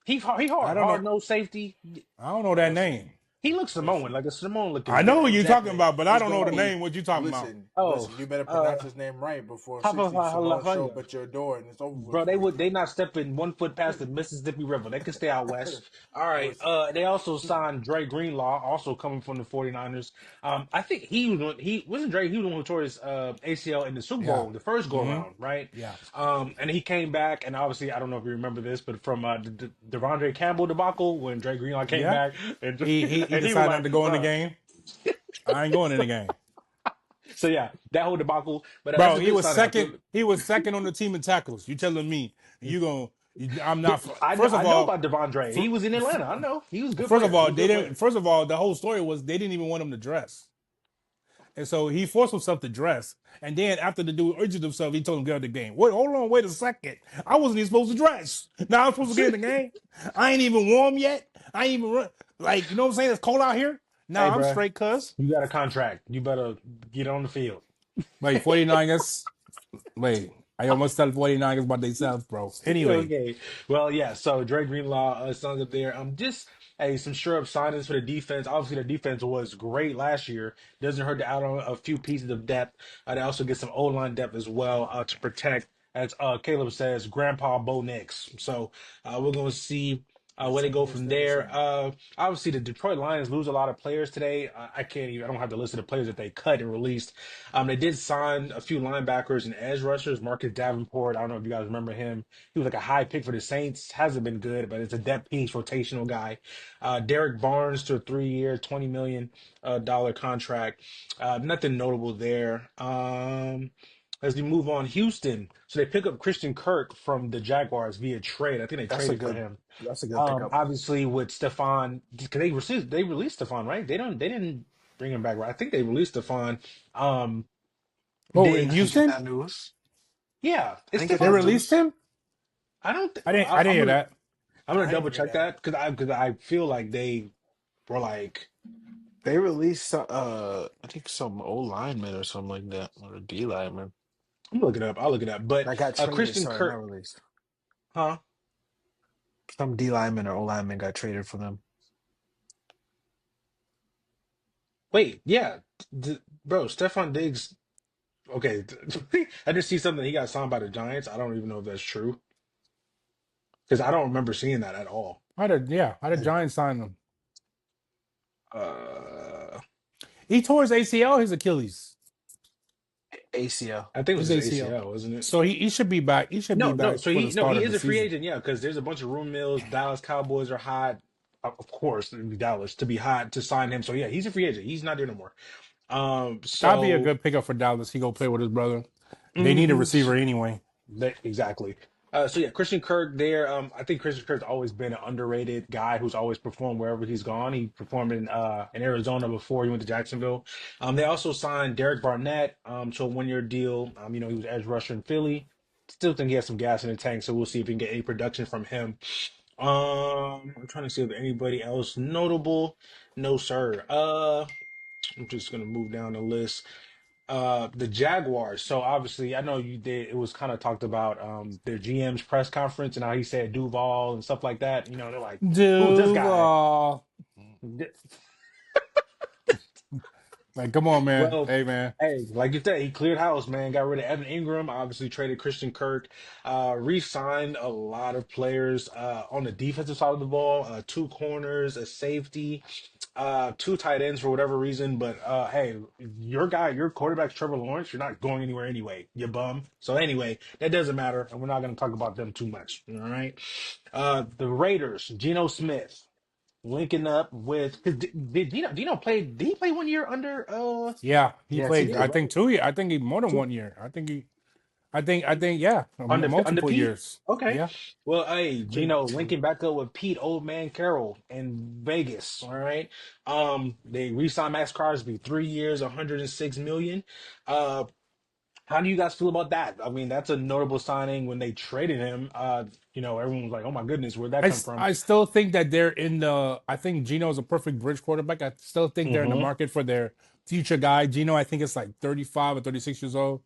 He I hard, don't know. hard nose safety. I don't know that Listen, name. He looks Samoan, listen. like a Samoan looking I know dude. who you talking Exactly. about, but I It's don't know gonna the be. name. What you talking about? Listen. You better pronounce Uh, his name right before Papa 60 Samoans show up Halafaya. at your door and it's over with Bro, for you. they not stepping 1 foot past the Mississippi River. They can stay out west. All right. Listen. They also signed Dre Greenlaw, also coming from the 49ers. I think he wasn't Dre, he was the one who tore his ACL in the Super Yeah. Bowl, the first go Mm-hmm. around, right? Yeah. And he came back, and obviously I don't know if you remember this, but from the Devondre Campbell debacle when Dre Greenlaw came Yeah. back and He and he was decided not like, to go in the bro. game. I ain't going in the game. So yeah, that whole debacle. But that's Bro, a he good was sign. I second. feel. He was second on the team in tackles. You telling me I'm not. First I of know all, about Devondre. fir- He was in Atlanta. I know he was a good first of player. He all, was a they good didn't. player. First of all, the whole story was they didn't even want him to dress, and so he forced himself to dress. And then after the dude injured himself, he told him get out of the game. Wait, hold on, wait a second. I wasn't even supposed to dress. Now I'm supposed to get in the game. I ain't even warm yet. I ain't even run. Like you know what I'm saying? It's cold out here. Hey, Nah, I'm bro, straight, cuz. you got a contract. You better get on the field. Wait, 49ers. Wait, I almost tell 49ers about themselves, bro. Anyway, Okay. Well, yeah. So Dre Greenlaw, sons up there. Just some sure up signings for the defense. Obviously, the defense was great last year. Doesn't hurt to add on a few pieces of depth. They also get some O line depth as well to protect, as Caleb says, Grandpa Bo Nix. So we're gonna see. Where That's they some go good from stuff to there. say. Obviously, the Detroit Lions lose a lot of players today. I can't even. I don't have the list of the players that they cut and released. They did sign a few linebackers and edge rushers. Marcus Davenport. I don't know if you guys remember him. He was like a high pick for the Saints. Hasn't been good, but it's a depth piece, rotational guy. Derek Barnes to a 3 year, $20 million contract. Nothing notable there. As we move on, Houston. So they pick up Christian Kirk from the Jaguars via trade. I think they That's a traded for good him. that's a good pickup. Obviously with Stefan, because they released Stefan, right? They didn't bring him back, right? I think they released Stefan. Um, oh, in Diggs. I didn't get Houston, that news. Yeah, I it's didn't get they that Stefan released news. Diggs. him. I don't. Th- I didn't hear that. I'm gonna I didn't double hear check that. that because I feel like they were like. They released I think some O lineman or something like that, or a D lineman I'm gonna look it up. I'll look it up. But that got traded. Christian Sorry, not Kirk, released. huh? Some D lineman or O lineman got traded for them. Wait, yeah, bro, Stefan Diggs. Okay, I just see something. He got signed by the Giants. I don't even know if that's true because I don't remember seeing that at all. How did Giants sign him? Uh, He tore his ACL, his Achilles, ACL. I think it was his his ACL. ACL, wasn't it? So he should be back. He should be No, no. back So for the no, start he of is the a free season. agent, yeah, because there's a bunch of room mills. Dallas Cowboys are hot, of course, it'd be Dallas to be hot to sign him. So yeah, he's a free agent. He's not there no more. That'd be a So good pickup for Dallas. He go play with his brother. They need a mhm, receiver anyway. exactly. So yeah, Christian Kirk there. I think Christian Kirk's always been an underrated guy who's always performed wherever he's gone. He performed in Arizona before he went to Jacksonville. They also signed Derek Barnett to a 1 year deal. He was edge rusher in Philly. still think he has some gas in the tank, so we'll see if we can get any production from him. I'm trying to see if anybody else notable. No, sir. I'm just gonna move down the list. The Jaguars. So obviously, I know you did. It was kind of talked about their GM's press conference and how he said Duval and stuff like that. You know, they're like, "Who's this guy?" Duval. Like, come on, man. Well, Hey, man. hey, like you said, he cleared house, man. Got rid of Evan Ingram, obviously traded Christian Kirk, re-signed a lot of players on the defensive side of the ball, two corners, a safety, two tight ends for whatever reason. But hey, your guy, your quarterback's Trevor Lawrence. You're not going anywhere anyway, you bum. So anyway, that doesn't matter, and we're not going to talk about them too much. All right. The Raiders, Geno Smith. Linking up with did Dino play? Did he play 1 year under? Yeah, he Yes, he played, Yeah, I did. think, 2 years. I think he more than two 1 year. Yeah, multiple undefeated. years. Okay. Yeah. Well, hey, Played Gino two. linking back up with Pete Old Man Carroll in Vegas. All right. They re-signed Max Crosby, 3 years, 106 million. Uh, how do you guys feel about that? I mean, that's a notable signing. When they traded him, everyone was like, "Oh my goodness, where'd that come from?" I still think that they're in the. I think Gino is a perfect bridge quarterback. I still think they're in the Hmm. market for their future guy. Gino, I think it's like 35 or 36 years old.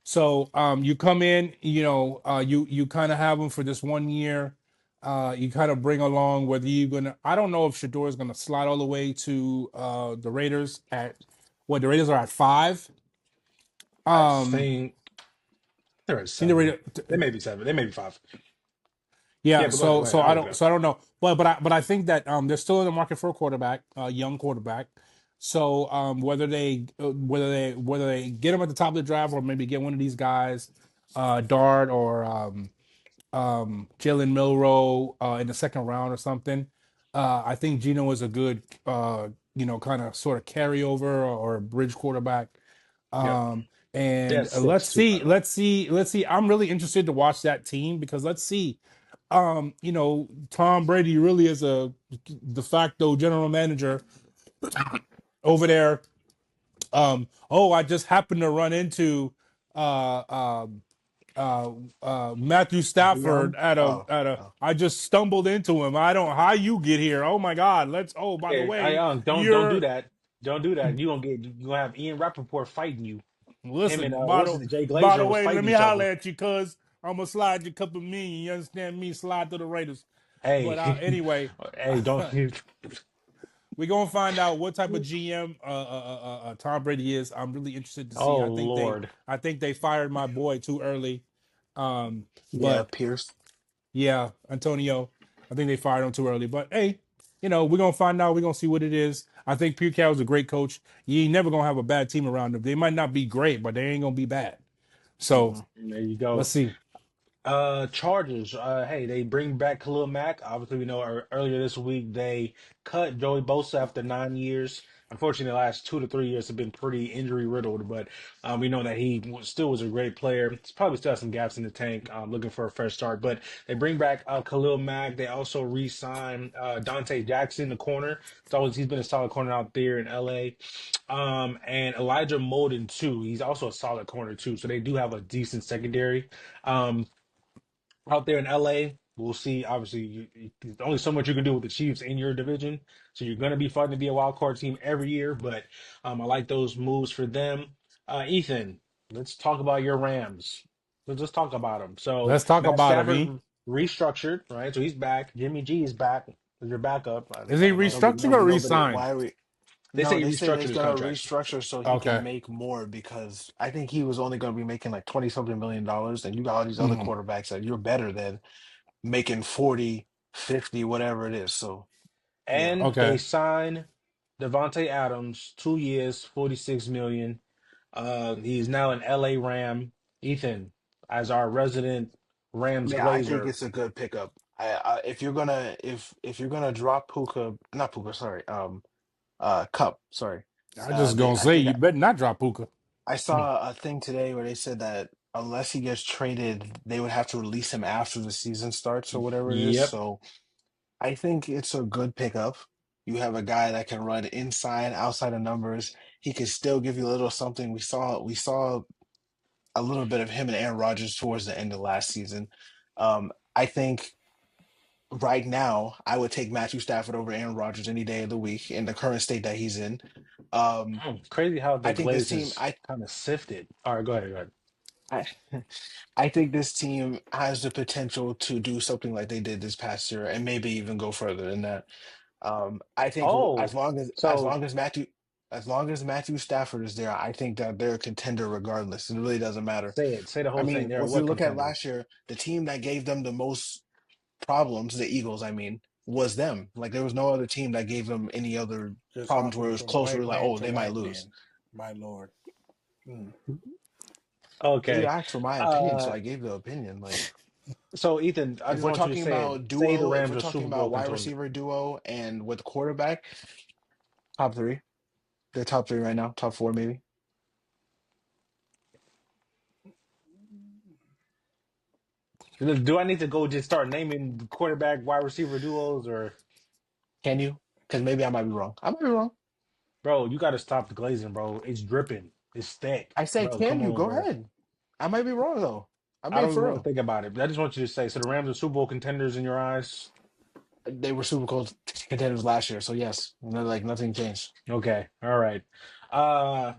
So you come in, you kind of have him for this 1 year. You kind of bring along whether you're gonna. I don't know if Shador is gonna slide all the way to the Raiders at what the Raiders are at 5. I Um, think they're at I think the 7. Raiders. They may be 7. They may be 5. Yeah, Yeah, but go ahead. so I'll I look it don't up. so I don't know, but I think that they're still in the market for a quarterback, a young quarterback. So whether they get him at the top of the draft or maybe get one of these guys, Dart or Jalen Milrow in the second round or something. I think Geno is a good kind of sort of carryover or a bridge quarterback. Yep. Um, and That's 6 too, by the way. let's see. I'm really interested to watch that team because let's see. Tom Brady really is a de facto general manager over there. I just happened to run into uh, um, Matthew Stafford Leon? Oh, oh. I just stumbled into him. I don't how you get here. Oh my God. By the Hey, way, don't do you're that. Don't do that. You gonna have Ian Rappaport fighting you. Him and listen, what's it, Jay by the Glazer was way, let fighting me each other. holler at you, cuz I'm gonna slide you a couple million. You understand me? Slide to the Raiders. But Hey, anyway, hey, don't. we're gonna find out what type of GM Tom Brady is. I'm really interested to see. Oh Lord. I think they fired my boy too early. Yeah, But Pierce. yeah, Antonio, I think they fired him too early. But hey, we're gonna find out. We're gonna see what it is. I think Pete Carroll's a great coach. You ain't never gonna have a bad team around them. They might not be great, but they ain't gonna be bad. So Mm-mm. There you let's go. see. Chargers. Hey, they bring back Khalil Mack. Obviously, we know earlier this week they cut Joey Bosa after 9 years. Unfortunately, the last 2 to 3 years have been pretty injury riddled, but we know that he still was a great player. He's probably still has some gaps in the tank. Looking for a fresh start, but they bring back Khalil Mack. They also re-sign Dante Jackson, the corner. He's been a solid corner out there in LA. And Elijah Molden too. He's also a solid corner too. So they do have a decent secondary. Um, out there in LA. We'll see. Obviously, there's only so much you can do with the Chiefs in your division, so you're going to be fun to be a wild card team every year. But I like those moves for them. Ethan, let's talk about your Rams. Let's talk about them. So Let's talk Matt about him. E. Stafford restructured, right? So he's back. Jimmy G is back as your backup. Is I he don't know. restructuring or Nobody. resign? Why are we? They No, say he they say restructured he's his gonna contract. restructure so he can Okay. make more because I think he was only gonna be making like 20 something $million, and you got all these other Mhm. quarterbacks that you're better than making 40, 50, whatever it is. So yeah. And they Okay. sign Devontae Adams, 2 years, 46 million. He's now an LA Ram. Ethan, as our resident Rams Yeah, I think Glazer. it's a good pickup. If you're gonna if you're gonna drop Puka, not Puka, sorry, Cup, sorry. I just They gonna I say think you better not drop Puka. I saw a thing today where they said that unless he gets traded, they would have to release him after the season starts or whatever it is. Yep. So I think it's a good pickup. You have a guy that can run inside, outside of numbers. He can still give you a little something. We saw a little bit of him and Aaron Rodgers towards the end of last season. I think right now I would take Matthew Stafford over Aaron Rodgers any day of the week in the current state that he's in. Um, Crazy how the I think this team, Glazers kind of sifted. All right, go ahead. Go ahead. I, I think this team has the potential to do something like they did this past year, and maybe even go further than that. I think Oh, as long as so Matthew Stafford is there, I think that they're a contender regardless. It really doesn't matter. say it. Say the I whole thing. mean, There, if you what look at contender? last year, the team that gave them the most problems, the Eagles, I mean, was them. Like there was no other team that gave them any other Just problems where it hopping was from closer, white like, man oh, to they might white lose. man. My lord. Mm. You Okay. asked for my opinion, so Uh, I gave the opinion. Like so Ethan, I if just we're want you to talking say it. about Say the duo, if Rams we're are talking Super Bowl about wide contender. receiver duo and with the quarterback, top three. They're top three right now, top four maybe. Do I need to go just start naming quarterback, wide receiver duos, or Can you? Because maybe I might be wrong. I might be wrong. bro? You got to stop the glazing, bro. It's dripping. It's thick, I said, bro. can Come you? on, Go bro. ahead. I might be wrong though. I I mean, don't even for want to real. think about it, but I just want you to say. So the Rams are Super Bowl contenders in your eyes. They were Super Bowl contenders last year, so yes, like nothing changed. Okay, all right. Uh,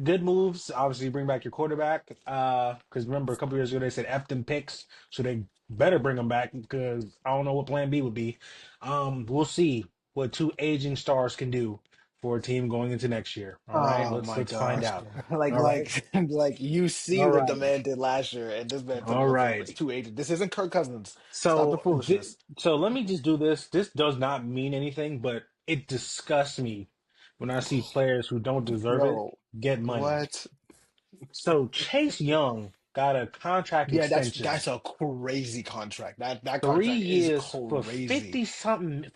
good moves. Obviously, bring back your quarterback. Because remember a couple years ago they said F them picks, so they better bring them back because I don't know what Plan B would be. We'll see what two aging stars can do for a team going into next year. All right, Oh let's my find gosh. out. Like All right, like like you see all what the right, man did last year, and this man all looks like right. it's 280. This isn't Kirk Cousins. Stop the So, foolishness. so let me just do this. This does not mean anything, but it disgusts me when I see players who don't deserve it Yo, get money. what? So Chase Young got a contract Yeah, extension, that's a crazy contract. That three contract is years for crazy. 50 something,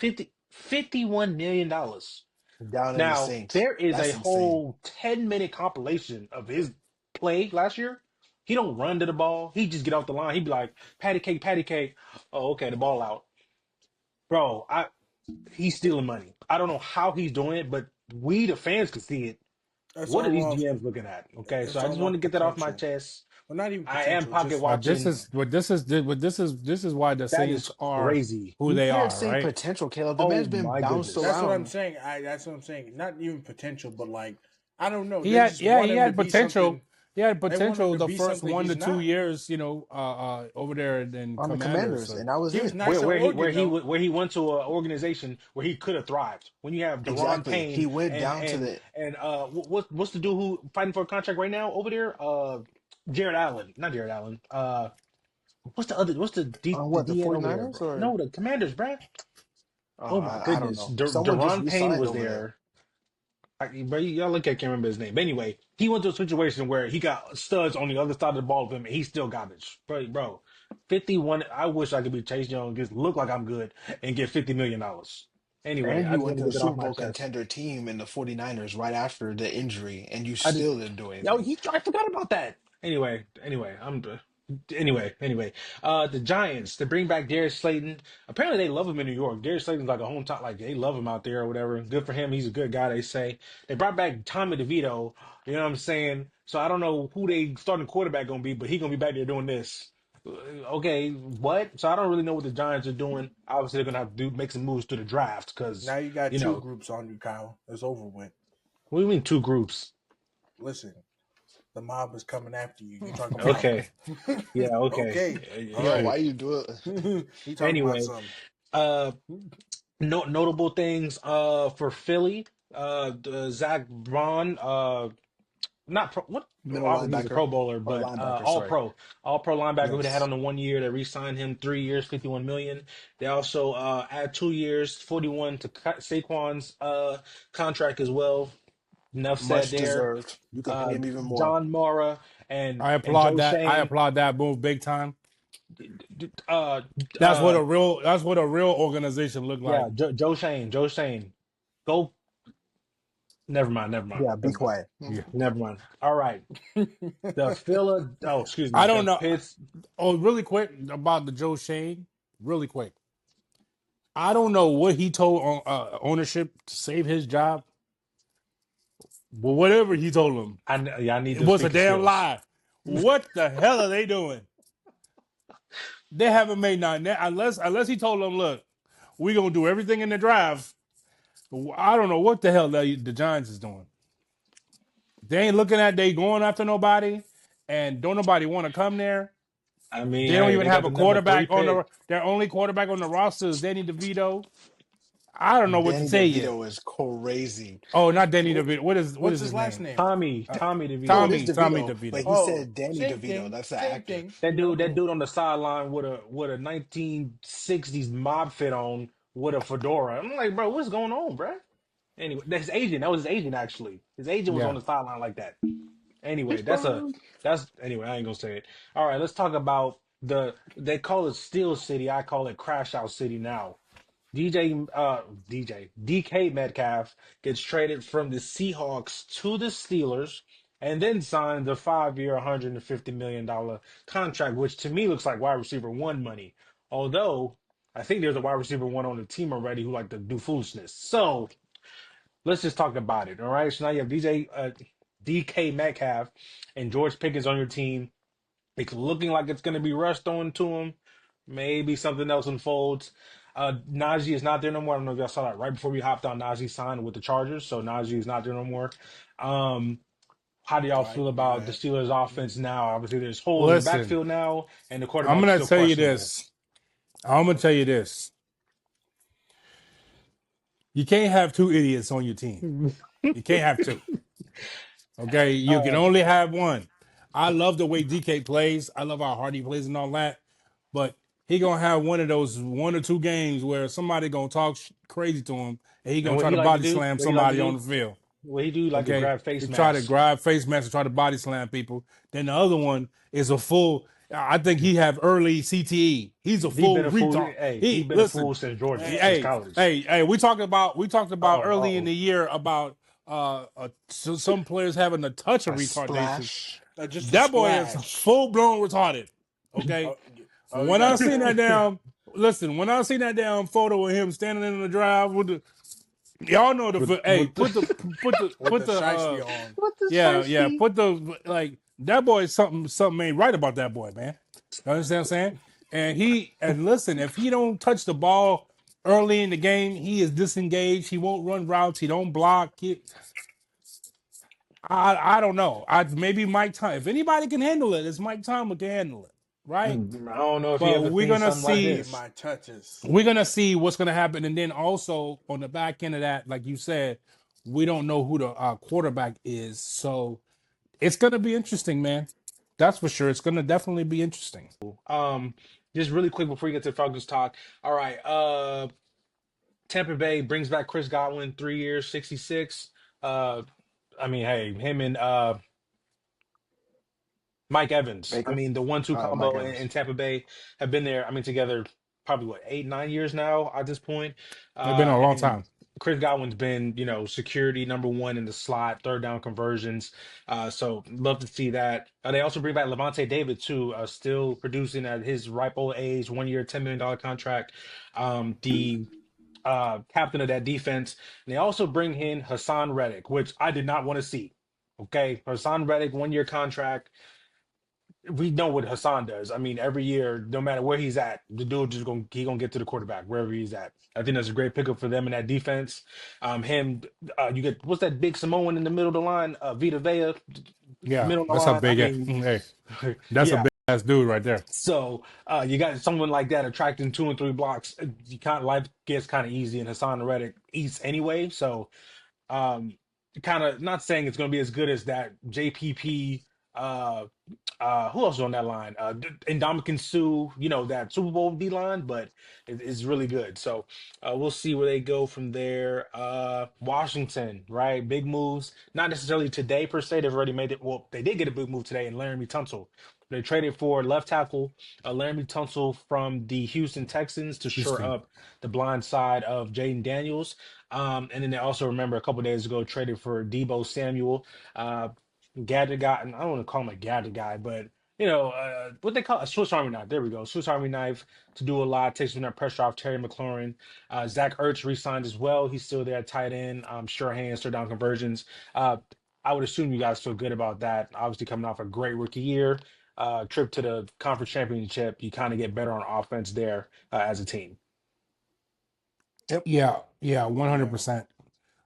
51 million dollars. Down in the Now, Saints. there is a That's insane. whole 10-minute compilation of his play last year. He don't run to the ball. He just get off the line. He be like, patty cake, patty cake. Oh, okay, the ball out. Bro, he's stealing money. I don't know how he's doing it, but we the fans can see it. That's What are all these off. GMs looking at? Okay, so It's I just all want to off get that off my potential. chest. Well, not even I am potential. pocket Just But this watching. is this is why the That Saints is are crazy. who You they can't are, say right? potential, Caleb. The Oh man's been my bounced goodness. that's what I'm around. saying. That's what I'm saying. Not even potential, but like I don't know. He They had just want he him to had be potential. something. He had They want him potential to the be first something one to he's two not. years, over there in On the Commanders. Commanders, So and that was He was it. nice in Oregon though. Where he went to an organization where he could have thrived. When you have Deron Exactly. He Payne went down to the what's the dude who fighting for a contract right now over there? Jared Allen, not Jared Allen. What's the other? What's the what, the DN over there, 49ers bro? or No, the Commanders, bruh. Oh my I don't goodness, know. Someone just Deron Payne re-signed was over there. there. Bro, y'all look, I can't remember his name. But anyway, he went to a situation where he got studs on the other side of the ball of him, and he still garbage. Bro, 51. I wish I could be Chase Young, just look like I'm good, and get $50 million. Anyway, And I you just went want to to the get that off Super my Bowl chest. contender team in the 49ers right after the injury, and you I just, still didn't do yo, anything. I forgot about that. Anyway. The Giants, they bring back Darius Slayton. Apparently, they love him in New York. Darius Slayton's like a hometown, like they love him out there or whatever. Good for him. He's a good guy, they say. They brought back Tommy DeVito. You know what I'm saying? So I don't know who they starting quarterback gonna be, but he gonna be back there doing this. Okay, what? So I don't really know what the Giants are doing. Obviously, they're gonna have to make some moves to the draft because Now you got you two know groups on you, Kyle. It's over with. what do you mean two groups? Listen, the mob is coming after you. You talking about? Okay, yeah, okay, Okay, all Yo, right. why you do it? You talking about anyway, something? uh, notable things for Philly. Zach Braun, not pro, what Middle obviously he's a linebacker Pro Bowler, or but linebacker, sorry. All Pro linebacker who they had Yes. on the 1 year. They re-signed him 3 years, 51 million. They also add 2 years, 41 to cut Saquon's contract as well. Enough said Much there. deserved. You could pay him even more. John Mora I and applaud Joe that. I Shane. applaud that move big time. Uh, That's what uh, a real organization look yeah, like. Joe Shane. Go. Never mind. Never mind. Yeah, be Never mind. quiet. Yeah. Never mind. All right. The Phila. Oh, excuse me. I don't The know. Pitts. Oh, really quick about the Joe Shane. Really quick. I don't know what he told ownership to save his job, but whatever he told them, I need it those was a speaking damn skills. lie. What the hell are they doing? They haven't made none unless he told them, look, we're gonna do everything in the drive. I don't know what the hell the Giants is doing. They ain't looking at they going after nobody, and don't nobody want to come there. I mean, They don't hey, even they have got a the number 3 quarterback on pick. their only quarterback on the roster is Danny DeVito. I don't know what to Danny say yet. DeVito is crazy. Oh, not Danny What, DeVito. What what's is his his last name? name? Uh, Tommy DeVito. No, it is Tommy DeVito, but DeVito. he Oh, said Danny same DeVito. thing. That's the Same actor. thing. That dude, that Okay. dude on the sideline with a 1960s mob fit on with a fedora. I'm like, bro, what's going on, bro? Anyway, that's his agent. That was his agent actually. His agent was on Yeah. the sideline like that. Anyway, Pittsburgh. that's anyway. I ain't gonna say it. All right, let's talk about they call it Steel City. I call it Crash Out City now. DK Metcalf gets traded from the Seahawks to the Steelers and then signs a 5-year, $150 million contract, which to me looks like wide receiver one money. Although I think there's a wide receiver one on the team already who like to do foolishness. So let's just talk about it. All right. So now you have DK Metcalf and George Pickens on your team. It's looking like it's going to be rushed on to him. Maybe something else unfolds. Najee is not there no more. I don't know if y'all saw that right before we hopped on. Najee signed with the Chargers, so Najee is not there no more. Um, how do y'all I feel knew about the that. Steelers' offense now? Obviously, there's holes in the Listen, backfield now, and the I'm quarterback's gonna still tell you questionable. this. I'm gonna tell you this. You can't have two idiots on your team. You can't have two. Okay, you can Uh, only have one. I love the way DK plays. I love how hard he plays and all that. But he gonna have one of those 1 or 2 games where somebody gonna talk crazy to him, and he and gonna what try he to like to body do? slam What he like to somebody on do? the field. What he do? Like to Okay, grab face he try to masks. grab face masks and try to body slam people. Then the other one is a full. I think he have early CTE. He's a He been full a fool. retard. Hey, he He been a listen. fool since Georgia, since Hey, college. hey. We talked about early in Uh-oh. the year about some players having a touch of A retardation. splash. Just a That boy is splash. full blown retarded. Okay. Oh, oh, you When got I a seen that point. damn when I seen that damn photo of him standing in the drive with the y'all know hey, With put the the With the shiesty on. with the yeah, shiesty. put the like that boy something ain't right about that boy, man. You understand what I'm saying? And listen, if he don't touch the ball early in the game, he is disengaged. He won't run routes. He don't block. I don't know. I maybe Mike Tom. If anybody can handle it, it's Mike Tomlin can handle it, right? I don't know if he But ever seen something like I need this. my touches. we're gonna see what's gonna happen, and then also on the back end of that, like you said, we don't know who the quarterback is, so it's gonna be interesting, man. That's for sure. It's gonna definitely be interesting. Um, just really quick before you get to Falcons talk. All right. Tampa Bay brings back Chris Godwin, 3 years, 66. Uh, I mean, hey, him and Mike Evans. I Baker. mean, the 1-2 Mike combo in Evans. Tampa Bay have been there. I mean, together probably what 8, 9 years now at this point. It's been a long And time. Chris Godwin's been, security number one in the slot, third down conversions. So love to see that. They also bring back Levante David too, still producing at his ripe old age, 1 year, $10 million contract. The captain of that defense. And they also bring in Hassan Reddick, which I did not want to see. Okay, Hassan Reddick, 1 year contract. We know what Hassan does. I mean, every year, no matter where he's at, the dude just gonna get to the quarterback wherever he's at. I think that's a great pickup for them in that defense. You get what's that big Samoan in the middle of the line, Vita Vea, Yeah, middle of the that's a line. I big mean, hey, that's a yeah. big ass dude right there. So you got someone like that attracting 2 and 3 blocks. You can't life gets kind of easy, and Hassan Reddick eats anyway. So um, kind of not saying it's going to be as good as that JPP. Who else is on that line? Ndamukong Suh, that Super Bowl D line, but it's really good. So we'll see where they go from there. Washington, right? Big moves, not necessarily today per se. They've already made it. Well, they did get a big move today in Laramie Tunsil. They traded for left tackle Laramie Tunsil from the Houston Texans to shore Houston. up the blind side of Jaden Daniels. And then they also remember a couple days ago traded for Debo Samuel. Gadget guy, and I don't want to call him a gadget guy, but what they call a Swiss Army knife. There we go, Swiss Army knife to do a lot, takes some of that pressure off Terry McLaurin. Zach Ertz re-signed as well. He's still there at tight end. Sure hands, third down conversions. I would assume you guys feel good about that. Obviously, coming off a great rookie year, trip to the conference championship, you kind of get better on offense there as a team. Yep. Yeah, 100%.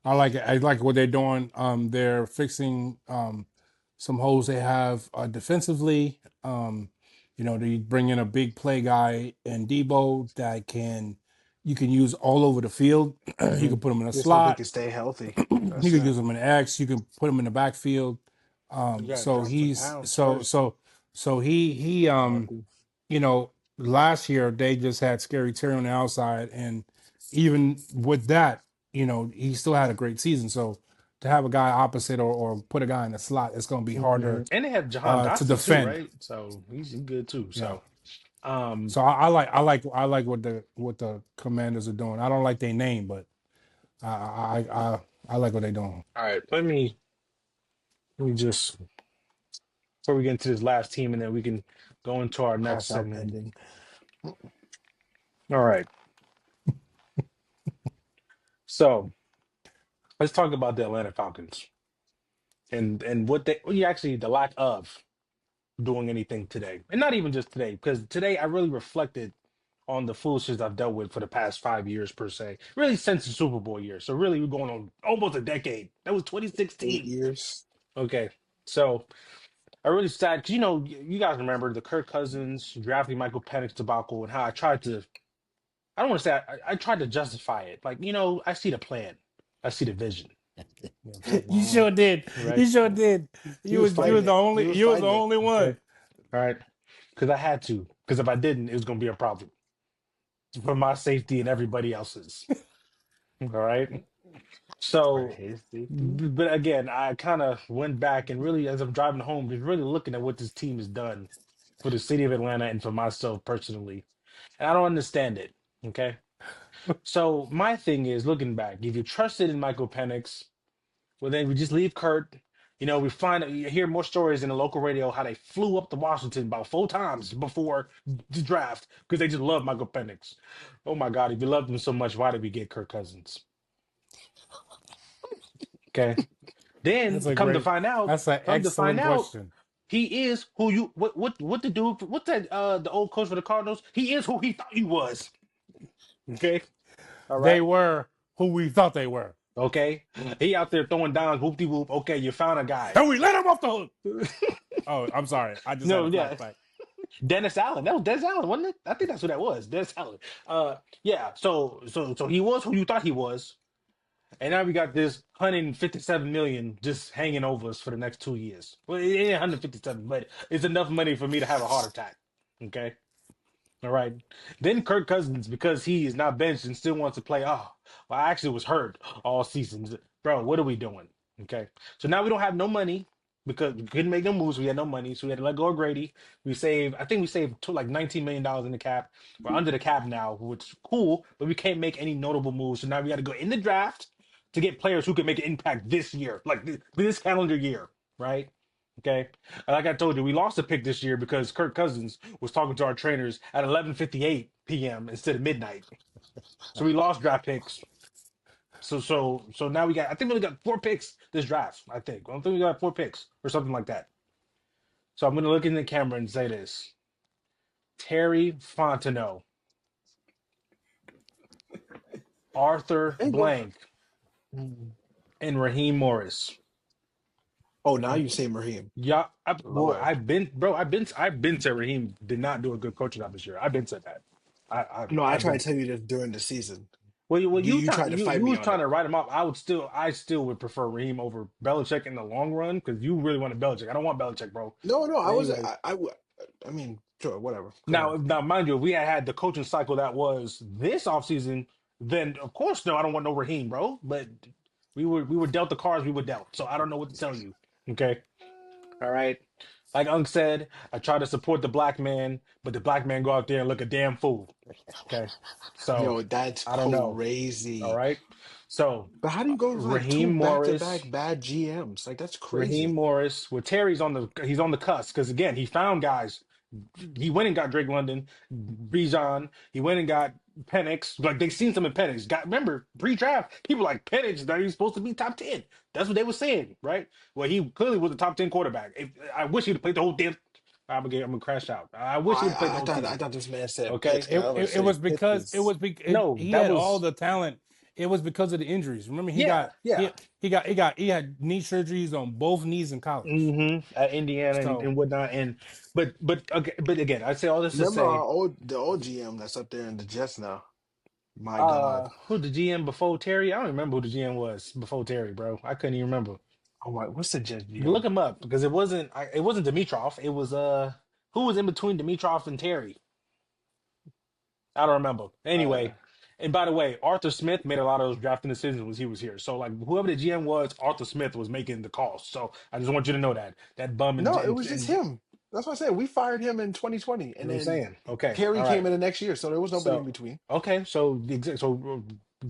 I like it. I like what they're doing. They're fixing some holes they have defensively. They bring in a big play guy and Debo that you can use all over the field. You Hmm. can put him in a Just hope he slot. can stay healthy. You That's could it. use him in X. You can put him in the backfield. You got to So drop some he's pounds so first. so so he Healthy. you know last year they just had Scary Terry on the outside, and even with that, he still had a great season. So to have a guy opposite or put a guy in the slot, it's going to be harder And they have Jahan to Dotson too, defend. right? So he's good too. Yeah. Um, So I like what the Commanders are doing. I don't like their name, but I like what they're doing. all right, let me just before we get into this last team, and then we can go into our next Pass out segment. pending. All right, so let's talk about the Atlanta Falcons and what actually the lack of doing anything today, and not even just today, because today I really reflected on the foolishness I've dealt with for the past 5 years per se, really since the Super Bowl year. So really, we're going on almost a decade. That was 8 2016. years. Okay, so I really sad because you guys remember the Kirk Cousins drafting Michael Penix debacle and how I don't want to say I tried to justify it. Like, I see the plan. I see the vision. It's like, You well, sure did. right. You sure did. He You was was you fighting was the it. He only was you was the fighting it. only one. Okay. All right. Because I had to. Because if I didn't, it was going to be a problem for my safety and everybody else's. All right. For So, his safety. but again, I kind of went back and really, as I'm driving home, just really looking at what this team has done for the city of Atlanta and for myself personally. And I don't understand it. Okay. So my thing is looking back, if you trusted in Michael Penix, well then we just leave Kurt. You hear more stories in the local radio how they flew up to Washington about 4 times before the draft because they just love Michael Penix. Oh my God, if you loved him so much, why did we get Kirk Cousins? Okay. Then That's a come to great. find out, That's an come to find excellent out, question. he is who you what the dude what's that the old coach for the Cardinals? He is who he thought he was. Okay. All They right. were who we thought they were, Okay. He out there throwing down whoop de whoop. Okay, you found a guy. and we let him off the hook. Oh, I'm sorry. I just had No, a yeah. flashback. Dennis Allen. That was Dennis Allen, wasn't it? I think that's who that was. Dennis Allen. Yeah. So he was who you thought he was. And now we got this 157 million just hanging over us for the next 2 years. Well, it ain't 157, but it's enough money for me to have a heart attack. Okay. All right. Then Kirk Cousins, because he is not benched and still wants to play. Oh, well, I actually was hurt all season. Bro, what are we doing? Okay. So now we don't have no money because we couldn't make no moves. We had no money. So we had to let go of Grady. I think we saved like $19 million in the cap. We're under the cap now, which is cool, but we can't make any notable moves. So now we got to go in the draft to get players who can make an impact this year, like this calendar year, right? Okay. Like I told you, we lost a pick this year because Kirk Cousins was talking to our trainers at 11:58 p.m. instead of midnight. So we lost draft picks. So now I think we only got 4 picks this draft, I think. I don't think we got 4 picks or something like that. So I'm gonna look in the camera and say this. Terry Fontenot, Arthur Ain't go. Blank, and Raheem Morris. Oh, now you say Raheem. Yeah, Lord. I've been to Raheem did not do a good coaching job this year. I've been said that. No, I I've tried been. to tell you this during the season. You You try tried to fight you me was on trying it. to write him up. I still would prefer Raheem over Belichick in the long run because you really wanted Belichick. I don't want Belichick, bro. No, I But wasn't. anyways, I mean, sure, whatever. Go now ahead. mind you, if we had the coaching cycle that was this offseason, then of course no, I don't want no Raheem, bro. But we were dealt the cards we were dealt, so I don't know what to tell you. Okay, all right. Like Unc said, I try to support the black man, but the black man go out there and look a damn fool. Okay, so Yo, that's I don't know. All crazy. right, so But how do you go with like two Raheem Morris. back-to-back bad GMs? Like that's Raheem crazy. Morris, well, Terry's he's on the cusp because again he found guys. He went and got Drake London, Bijan. He went and got Penix. Like they seen some in Penix. Remember pre-draft, people like Penix that he's supposed to be top 10. That's what they were saying, right? Well, he clearly was a top 10 quarterback. I wish he'd played the whole damn. I'm gonna crash out. I wish he'd played the whole I season. thought this man said Okay. Pitts. Man. I was It say was Pitts because is No, he that had all was the talent. It was because of the injuries. Remember, yeah, yeah. he had knee surgeries on both knees in college. At Indiana So and whatnot. And but okay, but again, I say all this to remember say, the old GM that's up there in the Jets now. My God. who the GM before Terry? I don't remember who the GM was before Terry, bro. I couldn't even remember. Oh my, what's the Jets Look GM? him up because it wasn't Dimitrov. It was who was in between Dimitrov and Terry? I don't remember. Uh, Anyway, and by the way, Arthur Smith made a lot of those drafting decisions when he was here. So like whoever the GM was, Arthur Smith was making the calls. So I just want you to know that bum no, it was just and him. That's what I said. We fired him in 2020, you and know what I'm then saying? Okay, Terry all came right. in the next year, so there was nobody in So between. okay,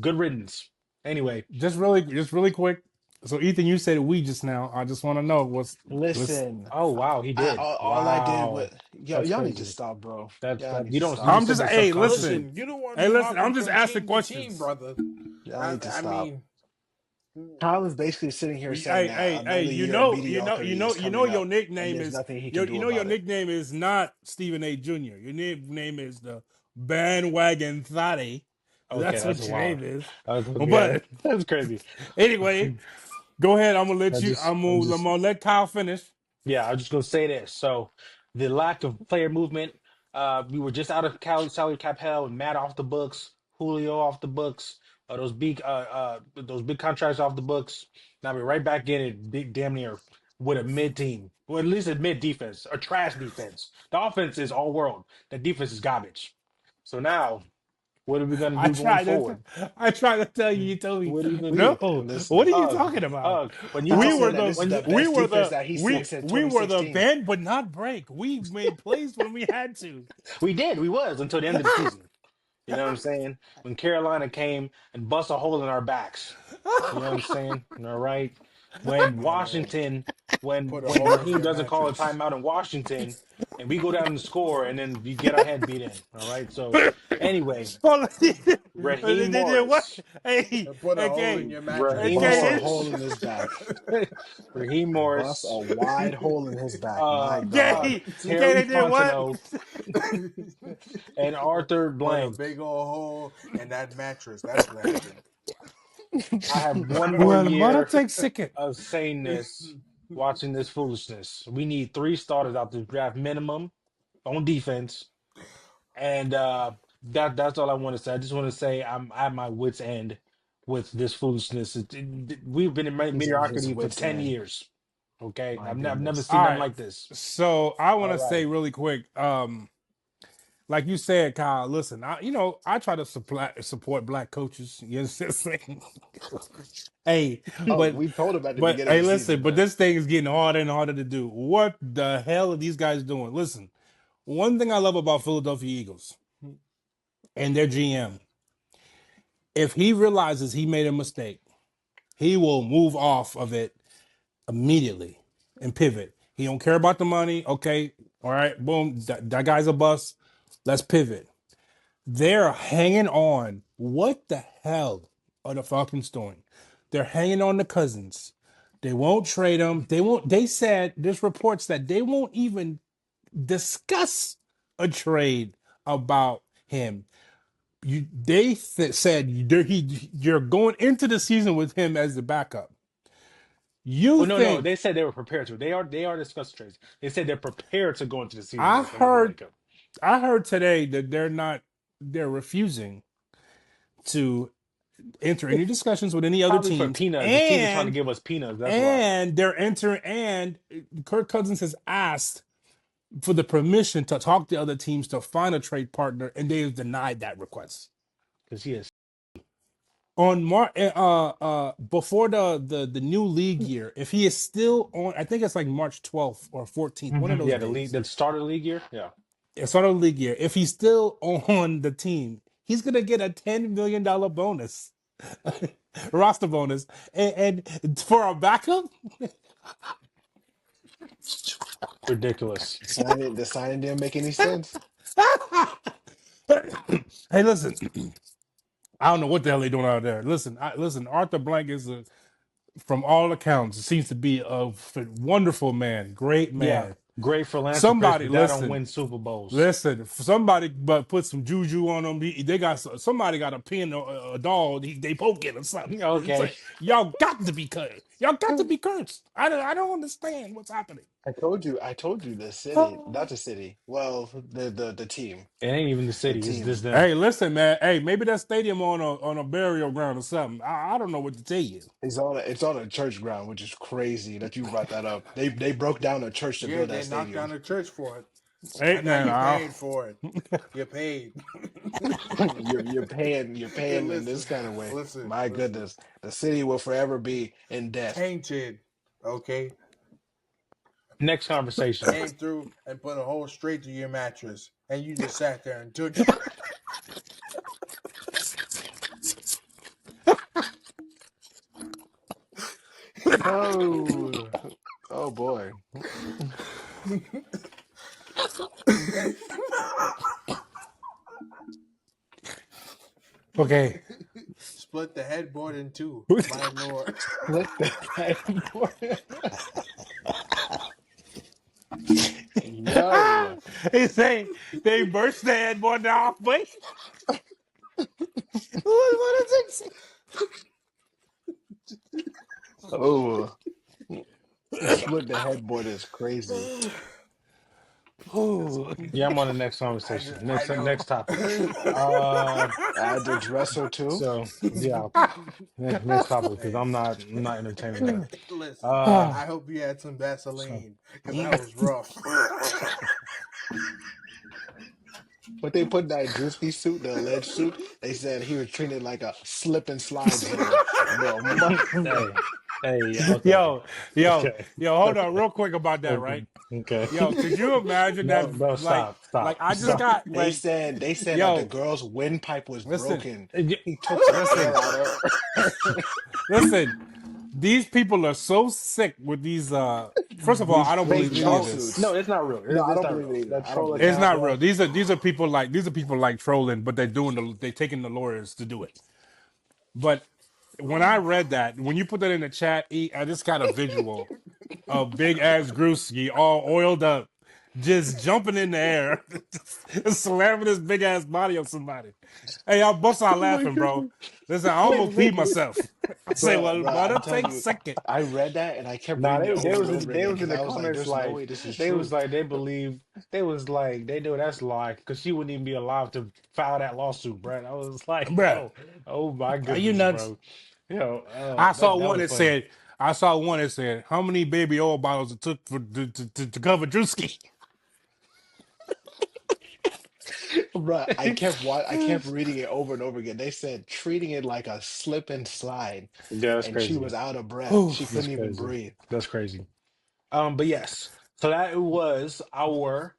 good riddance. Anyway, just really quick. So Ethan, you said we just now. I just want to know what's. Listen, oh wow, he did. all I did was Wow, that's y'all need to crazy. stop, bro. That's Y'all that need you to don't you stop. I'm said just that hey subconsciously. listen, Listen, you're the one hey who's listen. I'm hopping just from asking team to team, questions. brother. Y'all need to I stop. mean, Kyle is basically sitting here saying that Hey, another year of mediocrity is coming your up, and nickname there's is nothing he can do your about it. nickname is not Stephen A. Jr. Your nickname is the bandwagon thotty. Okay, That's that's what a your wild. name is. That's okay. But That's crazy. anyway, go ahead. I'm gonna let I you. just I'm I'm just gonna let Kyle finish. Yeah, I'm just gonna say this. So the lack of player movement, we were just out of salary cap hell, and Matt off the books, Julio off the books, those big contracts off the books. Now we're right back in it, big damn near with a mid team, or at least a mid defense, a trash defense. The offense is all world. The defense is garbage. So now, what are we gonna I do going tried to. forward? I tried to tell you. You told me What are you gonna no. do? What Listen, are you Ugh, talking about? ugh. When you Kyle We go were said that the this is the we best were defense the that he's seen since we were the 2016. bend but not break. We made plays when we had to. we was until the end of the season. You know what I'm saying? When Carolina came and bust a hole in our backs. You know what I'm saying? All right. When man, Washington, put a when hole in Raheem your doesn't call a mattress. timeout in Washington and we go down and score and then we get our head beat in. All right. So anyway, Hold on. Raheem They did what? Morris. Hey, And put a hole in okay, your mattress. Raheem Bust a okay, hole Morris. in his back. Raheem Bust a Morris. wide hole in his back. My God. okay, okay. Terry They did what? Fontenot and Arthur Put a Blank. big old hole in that mattress. That's what happened. I have one more Well, why don't year take second? of saying this, watching this foolishness. We need three starters out this draft minimum on defense, and that's all I want to say. I just want to say I'm at my wits' end with this foolishness. We've been in He's at his mediocrity for wits' 10 end. years. Okay, My I've never goodness. seen All nothing right. like this. So I want All to say right, really quick. Like you said, Kyle. Listen, I try to support black coaches. You know what I'm saying? Hey, Oh, but we told him at the but beginning of hey, the listen. season, But man. this thing is getting harder and harder to do. What the hell are these guys doing? Listen, one thing I love about Philadelphia Eagles and their GM, if he realizes he made a mistake, he will move off of it immediately and pivot. He don't care about the money. Okay, all right, boom, that guy's a bust. Let's pivot. They're hanging on. What the hell are the Falcons doing? They're hanging on to Cousins. They won't trade him. They won't. They said there's reports that they won't even discuss a trade about him. Said you're going into the season with him as the backup. You Oh no, think they said they were prepared to. They are discussing trades. They said they're prepared to go into the season I with him as a heard backup. I heard today that they're refusing to enter any discussions with any other Probably for teams, peanuts. The team is trying to give us peanuts. That's why. they're entering and Kirk Cousins has asked for the permission to talk to other teams to find a trade partner, and they have denied that request. Because he is. On before the new league year, if he is still on, I think it's like March 12th or 14th, one of those Yeah, the league, days. the start of the league year. Yeah. It's on a league year. If he's still on the team, he's gonna get a $10 million bonus, roster bonus, and for a backup. Ridiculous. The signing didn't make any sense. Hey, listen. I don't know what the hell they doing out there. Listen, listen. Arthur Blank is from all accounts, seems to be a wonderful man, great Yeah, man. great philanthropist, Somebody but that don't listen. win Super Bowls. Listen, somebody but put some juju on them. They got somebody got a pin or a dog. They poking or something. It's Okay. like, y'all got to be cursed. Y'all got to be cursed. I don't understand what's happening. I told you the city, not the city. Well, the team, It ain't even the the city, it's just team. them. Hey, listen, man. Hey, maybe that stadium on a burial ground or something. I don't know what to tell you. It's on a church ground, which is crazy that you brought that up. They broke down a church to Yeah, build they that knocked down stadium. the church for it, Hey, and now man. you're paying for it. You're paid. You're Yeah, paying in this listen, kind of way. listen, My listen. goodness, the city will forever be in debt. Tainted. Okay, Next conversation. came through and put a hole straight through your mattress, and you just sat there and took it. Oh, oh boy. Okay. Split the headboard in two. My lord. Split the headboard. Yo. He say they burst the headboard off, but what is it? Oh, split the headboard is crazy. Oh, Yeah, I'm on the next I conversation. just, I Next know. topic. Uh Add the dresser too. so yeah, next topic because Hey, I'm not entertaining that. listen. Uh I hope you had some so Vaseline because that was rough. But they put that Drewski suit, the alleged suit. They said he was treated like a slip and slide zone, bro. hey, hey, okay. yo, yo, Okay. yo, hold on real quick about that, Okay. right? Okay. Yo, could you imagine that? No, no, Like, stop, like stop, I just stop. got They like, said they said that the yo, girl's windpipe was listen, broken. Y- He took some listen, air out of her. listen. These people are so sick with these. First of all, These I don't fake believe any troll of Oh this. no, suits. it's not real. No, I It's don't not believe real. it either. That I don't troll believe It's it. account, not bro. real. These are people like trolling, but they taking the lawyers to do it. But when I read that, when you put that in the chat, I just got a visual of big ass Grewski all oiled up, just jumping in the air, just slamming his big ass body on somebody. Hey, y'all bust out Oh my laughing, bro. goodness. Listen, I almost peed myself. I say, Bro, well, bro, but I'm I'll telling take you, second. I read that and I kept Nah, reading it they over and was over they again was in because the I was like, comments there's no like way this is they was true. like they believe they was like they knew that's a lie because she wouldn't even be alive to file that lawsuit, bro. I was like, Bruh, yo, oh my are you goodness, nuts? bro. Yo, I saw that one was that funny. said, how many baby oil bottles it took to cover Drewski. Bro, I kept reading it over and over again. They said treating it like a slip and slide, Yeah, that's and she crazy. was out of breath. Whew. She That's couldn't even crazy. breathe. That's crazy. But yes, so that was our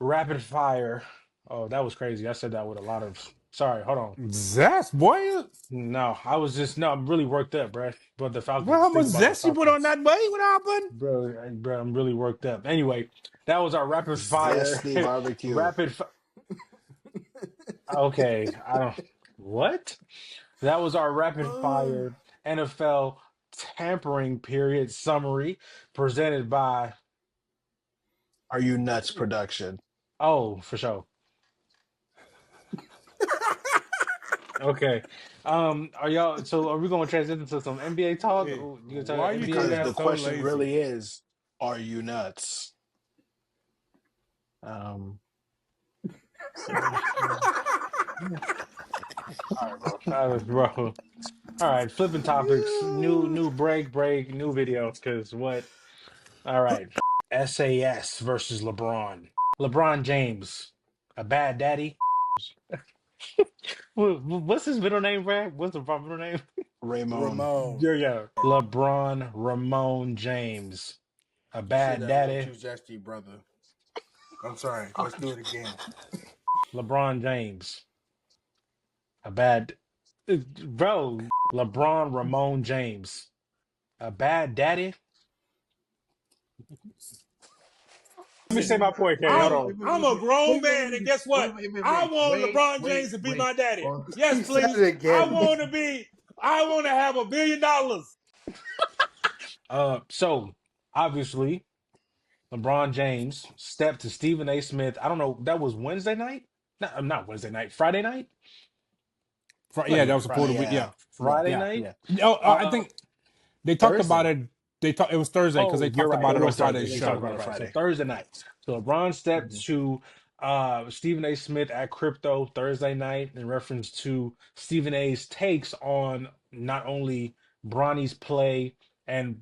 rapid fire. Oh, that was crazy. I said that with a lot of. Sorry, hold on. Zest, boy. No, I was just no. I'm really worked up, bro. But the Well, Falcons. how much Think about the zest you put on Falcons, that, boy? What happened? bro. I'm really worked up. Anyway, that was our rapid fire. Zesty barbecue. rapid. Okay, I don't. What? That was our rapid fire NFL tampering period summary presented by. Are you nuts production? Oh, for sure. Okay. Are y'all? So are we going to transition to some NBA talk? Hey, You gonna talk why are you NBA Because being the now? so question lazy? really is, are you nuts? Um, so All right, bro. That was bro. All right, flipping topics. New break, new videos. Cause what? All right. SAS versus LeBron. LeBron James, a bad daddy. What's his middle name, Brad? What's the proper middle name? Ramon, Ramon. Yeah, yeah. LeBron Ramon James, a You said bad that a little daddy. too zesty, brother. I'm sorry. Let's do it again. LeBron James, a bad bro. LeBron Ramon James, a bad daddy. Let me say my point, Kenny. Hold on. I'm a grown man, and guess what? I want LeBron James to be my daddy. Yes, He said please. it again. I want to have $1 billion. So obviously, LeBron James stepped to Stephen A. Smith. I don't know. That was Wednesday night. Not Wednesday night. Friday night. Yeah, that Wait, was supposed to be. Yeah, Friday yeah, night. yeah. no, I Uh, think they talked about Thursday. it. It was Thursday because Oh, they you're talked right. about It it on was Thursday. Friday's They show. talked about about it it Friday. So Friday. Thursday night. So LeBron stepped Mhm. to Stephen A. Smith at Crypto Thursday night in reference to Stephen A.'s takes on not only Bronny's play and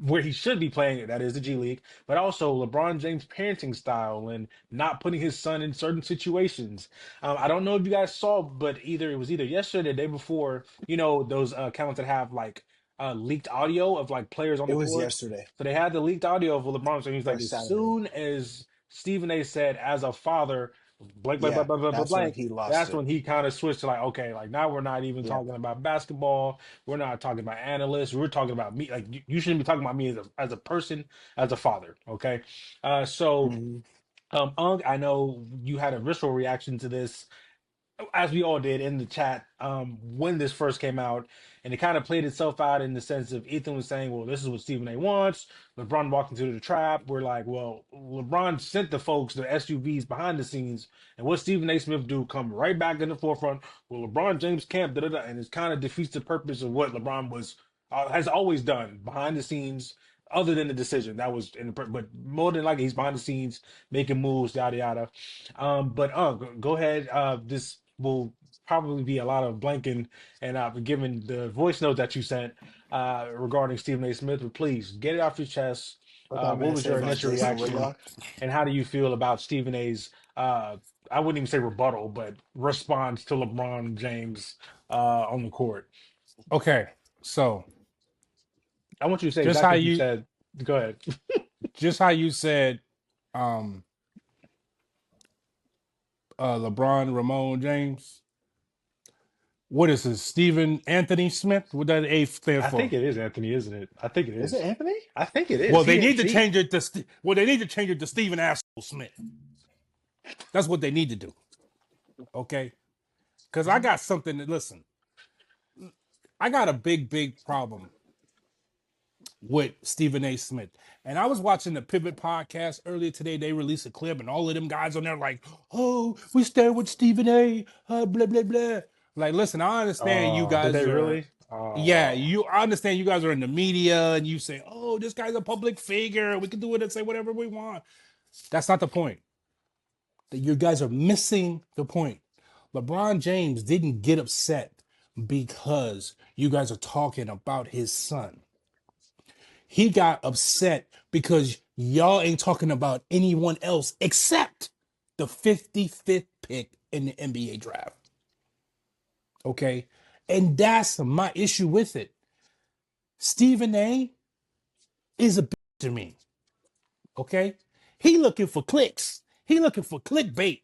where he should be playing, that is the G League, but also LeBron James' parenting style and not putting his son in certain situations. I don't know if you guys saw, but it was either yesterday or the day before, those accounts that have like leaked audio of like players on It the was court. yesterday So they had the leaked audio of LeBron. So he's or like, as Saturday. soon as Stephen A said, as a father, blank, blank, Yeah, blank, blank, blank, blank, that's when blank, he lost that's it. when he kind of switched to like, okay, like now we're not even Yeah. talking about basketball. We're not talking about analysts. We're talking about me. Like you shouldn't be talking about me as a person, as a father. Okay. So Hmm. Ung, I know you had a visceral reaction to this, as we all did in the chat, when this first came out, and it kind of played itself out in the sense of Ethan was saying, well, this is what Stephen A wants. LeBron walked into the trap. We're like, well, LeBron sent the folks, the SUVs behind the scenes, and what Stephen A. Smith do come right back in the forefront. Well, LeBron James camp, da da da, and it kind of defeats the purpose of what LeBron has always done behind the scenes, other than the decision that was but more than likely he's behind the scenes making moves, yada yada. But go ahead. This will probably be a lot of blanking and given the voice note that you sent regarding Stephen A. Smith. But please get it off your chest. What am I What gonna was say your about initial Jason reaction, Whitlock? and how do you feel about Stephen A.'s? I wouldn't even say rebuttal, but response to LeBron James on the court. Okay, so I want you to say just how exactly what you you said. Go ahead. just how you said, LeBron Ramon James. What is this? Stephen Anthony Smith? What that A stand I think for? it is Anthony, isn't it? I think it Is it is. Anthony? I think it is. Well, they He need to she change it to. They need to change it to Stephen Asshole Smith. That's what they need to do. Okay, because I got something to listen. I got a big problem with Stephen A. Smith. And I was watching the Pivot podcast earlier today. They released a clip, and all of them guys on there like, "Oh, we stand with Stephen A." Blah blah blah. Like, listen, I understand you did they guys are. really? Yeah, I understand you guys are in the media, and you say, "Oh, this guy's a public figure. We can do it and say whatever we want." That's not the point. That you guys are missing the point. LeBron James didn't get upset because you guys are talking about his son. He got upset because y'all ain't talking about anyone else except the 55th pick in the NBA draft. Okay? And that's my issue with it. Stephen A is a bitch to me. Okay? He looking for clicks. He looking for clickbait.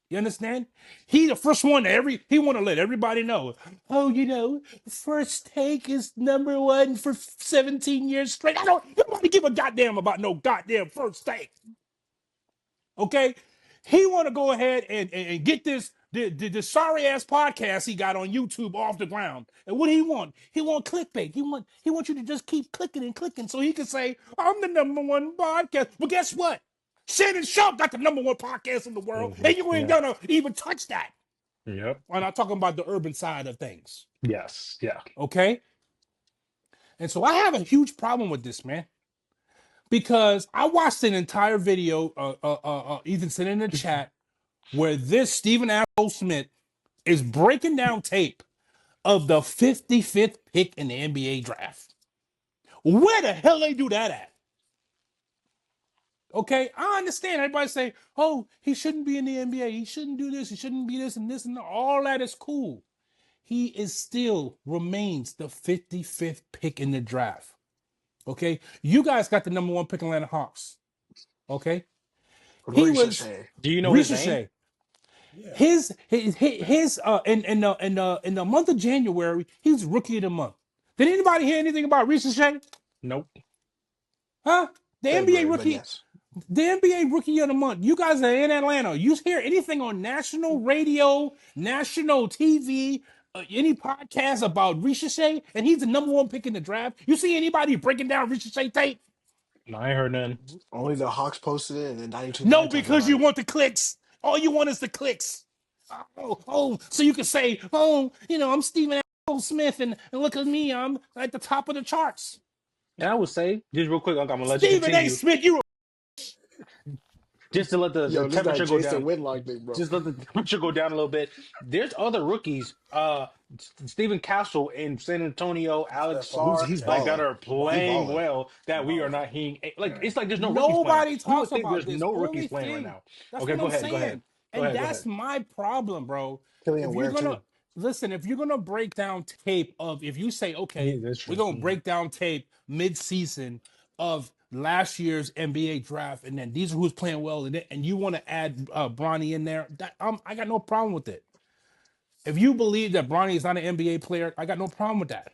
You understand? He the first one he want to let everybody know. Oh, First Take is #1 for 17 years straight. I don't nobody give a goddamn about no goddamn First Take. Okay? He want to go ahead and get the sorry ass podcast he got on YouTube off the ground. And what he want? He want clickbait. He want you to just keep clicking and clicking so he can say, I'm the #1 podcast. Well, guess what? Shannon Sharp got the #1 podcast in the world, and you ain't Yeah. gonna even touch that. Yep. I'm not talking about the urban side of things. Yes. Yeah. Okay? And so I have a huge problem with this, man. Because I watched an entire video, Ethan sent in the chat, where this Stephen Asshole Smith is breaking down tape of the 55th pick in the NBA draft. Where the hell they do that at? Okay, I understand. Everybody say, oh, he shouldn't be in the NBA. He shouldn't do this. He shouldn't be this and this and all that is cool. He is still remains the 55th pick in the draft. Okay, you guys got the #1 pick in Atlanta Hawks. Okay, he was Ricochet. Do you know his name? Ricochet. His in the month of January, he was rookie of the month. Did anybody hear anything about Ricochet? Nope. Huh? The NBA February, but rookie. yes. The NBA Rookie of the Month. You guys are in Atlanta. You hear anything on national radio, national TV, any podcast about Ricochet, and he's the #1 pick in the draft. You see anybody breaking down Ricochet tape? No, I ain't heard nothing. Only the Hawks posted it, and then No, 92.9 talked because about you it. want the clicks. All you want is the clicks. So you can say, I'm Stephen A. Smith, and look at me, I'm at the top of the charts. And I would say, just real quick, I'm gonna let you Stephen A. continue. Smith, you Just to let the Yo, this guy temperature go Jason down. Whitlock thing, bro. Just let the temperature go down a little bit. There's other rookies, Stephen Castle in San Antonio, Alex Steph, Oh, he's Sarr, he's like balling. that are He playing balling. well that we are not hearing. Like it's like there's no rookies playing. Nobody You talks would think about there's this. no rookies Only playing right thing. now. That's Okay, what go I'm ahead, go saying. ahead, go And ahead, go that's ahead. my problem, bro. Killian If you're Ware gonna too. listen, if you're gonna break down tape of if you say, Yeah, okay, that's we're true. gonna break down tape mid-season of last year's NBA draft, and then these are who's playing well, and you want to add Bronny in there, I got no problem with it. If you believe that Bronny is not an NBA player, I got no problem with that.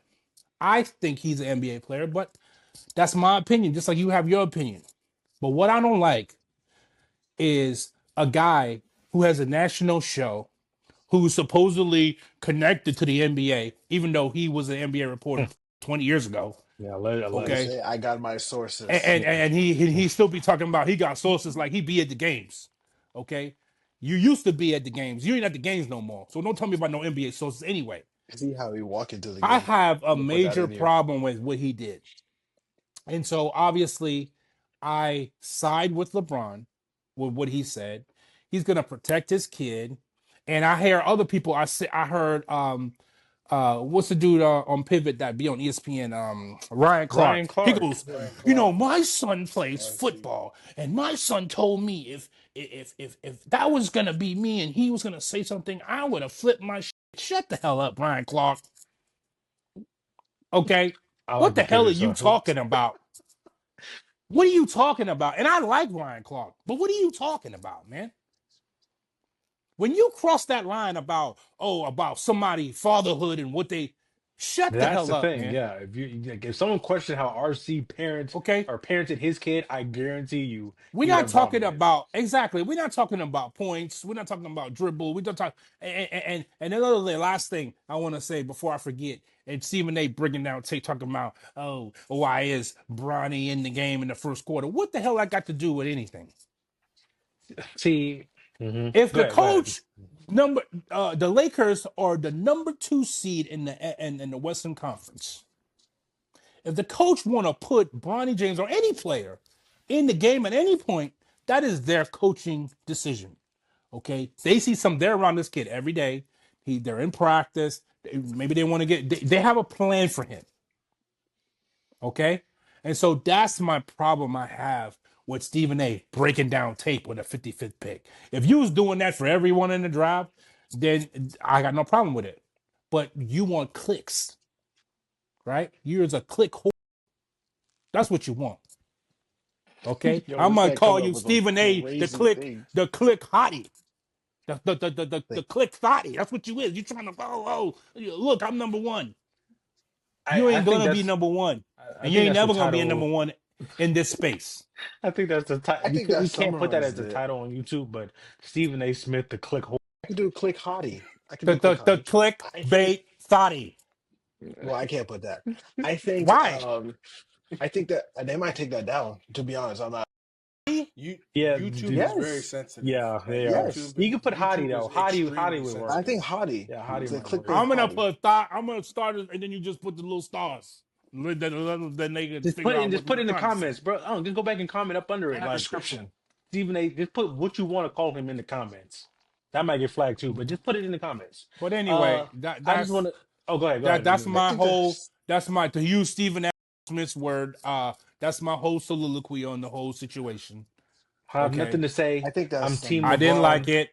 I think he's an NBA player, but that's my opinion, just like you have your opinion. But what I don't like is a guy who has a national show who's supposedly connected to the NBA, even though he was an NBA reporter 20 years ago. Yeah, He Okay. alleged. said, "I got my sources." And he still be talking about he got sources like he be at the games. Okay. You used to be at the games. You ain't at the games no more. So don't tell me about no NBA sources anyway. See how he walk into the I game. have a I'm gonna put that major in here. problem with what he did. And so obviously I side with LeBron with what he said. He's gonna protect his kid. And I hear other people. I heard what's the dude on Pivot that be on ESPN? Ryan Clark. Ryan He Clark. goes, Ryan Clark. my son plays I see. football, and my son told me if that was gonna be me and he was gonna say something, I would have flipped my shit. Shut the hell up, Ryan Clark. Okay, I like what the the hell are pivot you stuff. talking about? What are you talking about? And I like Ryan Clark, but what are you talking about, man? When you cross that line about somebody fatherhood and what they shut the That's hell the up, thing, man. yeah. If someone questioned how RC parents Okay. or parented his kid, I guarantee you We're he would not have a problem talking with it. about exactly. We're not talking about points. We're not talking about dribble. We don't talk. And another the last thing I want to say before I forget. And Stephen A. bringing down tape talking about why is Bronny in the game in the first quarter? What the hell that got to do with anything? See, If go the ahead, go ahead. coach the Lakers are the #2 seed in the Western Conference. If the coach want to put Bronny James or any player in the game at any point, that is their coaching decision. Okay, they see they're around this kid every day. They're in practice. Maybe they want to they have a plan for him. Okay, and so that's my problem I have with Stephen A. breaking down tape with a 55th pick. If you was doing that for everyone in the draft, then I got no problem with it. But you want clicks, right? You're a click whore. That's what you want. Okay, Yo, I'm this gonna guy come call up you with some Stephen A. crazy things. The click hottie, the Like, click thotty. That's what you is. You trying to look, I'm #1. You I ain't think gonna be that's #1, I and you think ain't that's the never gonna be a title. #1 in this space. I think that's the title. I think We that can't put that as summarizes the it. title on YouTube, but Stephen A. Smith, the click hole. I can do click hottie. I can do click The hottie. click I think. bait thotty. Well, I can't put that. I think. Why? I think that they might take that down. To be honest, I'm not. You Yeah, YouTube is very Yes. sensitive. yeah, Like they are. Yes. You can put Hottie YouTube though. is Hottie extremely would work. I sensitive. think hottie. Yeah, It's Hottie a might work. clickbait I'm gonna hottie. put thought. I'm gonna start it, and then you just put the little stars. Then they can figure out Just what put we're it in the trying to say. comments, bro. Just go back and comment up under it. And a Like description. Stephen A. Just put what you want to call him in the comments. That might get flagged too, but just put it in the comments. But Uh, anyway, I just want to. Oh, go ahead. that's I my think that. whole. That's my to use Stephen A. Smith's word. That's my whole soliloquy on the whole situation. I have Okay. nothing to I say. think I'm that's Team I didn't like LeBron. it.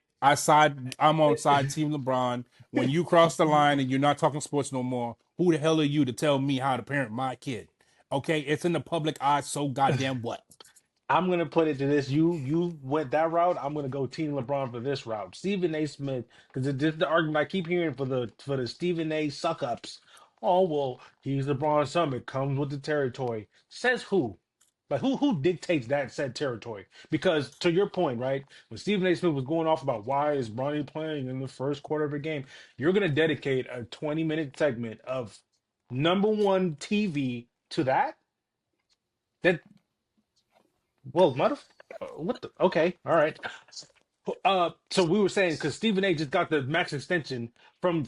I'm on side Team LeBron. When you cross the line and you're not talking sports no more, who the hell are you to tell me how to parent my kid? Okay, it's in the public eye, so goddamn what? I'm gonna put it to this: you went that route. I'm gonna go Team LeBron for this route. Stephen A. Smith, because this is the argument I keep hearing for the Stephen A. suck ups. Oh well, he's LeBron's son. It comes with the territory. Says who? Like who dictates that said territory? Because to your point, right, when Stephen A. Smith was going off about why is Bronny playing in the first quarter of a game, you're gonna dedicate a 20-minute segment of number one TV to that? That well, mother, what the? Okay, all right. So we were saying because Stephen A. just got the max extension from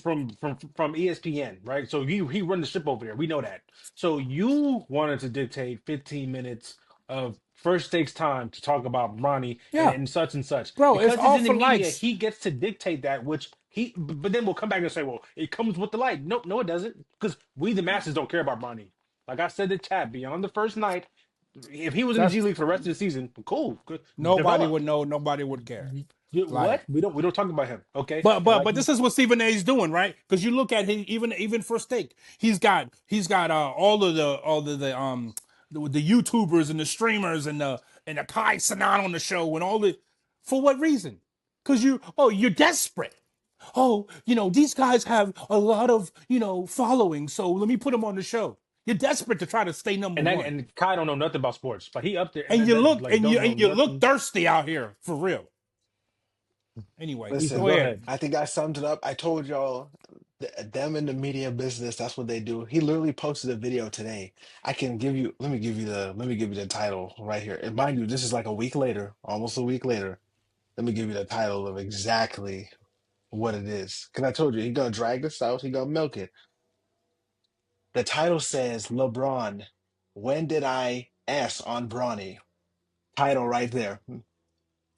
ESPN, right? So he run the ship over there. We know that. So you wanted to dictate 15 minutes of first takes time to talk about Ronnie Yeah, and such and such bro, it's because it's all in the for media. likes. He gets to dictate that, which he. But then we'll come back and say, well, it comes with the light. No, no, it doesn't, because we the masses don't care about Ronnie. Like I said to chat, beyond the first night, if he was in the G That's League for the rest of the season, cool, good, nobody develop. would know. Nobody would care. What? Like, We don't talk about him. Okay. but And but like but this is what Stephen A. is doing, right? Because you look at him, even for steak, he's got all of the YouTubers and the streamers and the Kai Sanan on the show and all the for what reason? Because you're desperate. Oh, these guys have a lot of following, so let me put them on the show. You're desperate to try to stay number that one, and Kai don't know nothing about sports, but he up there and and that, you that look like and don't you know and you look nothing. thirsty out here for real. Anyway, Ethan, go Listen, go ahead. ahead. I think I summed it up. I told y'all, them in the media business, that's what they do. He literally posted a video today. I can give you, let me give you the title right here. And mind you, this is like a week later, almost a week later. Let me give you the title of exactly what it is. Because I told you, he gonna drag this out, he gonna milk it. The title says LeBron, when did I S on Bronny? Title right there.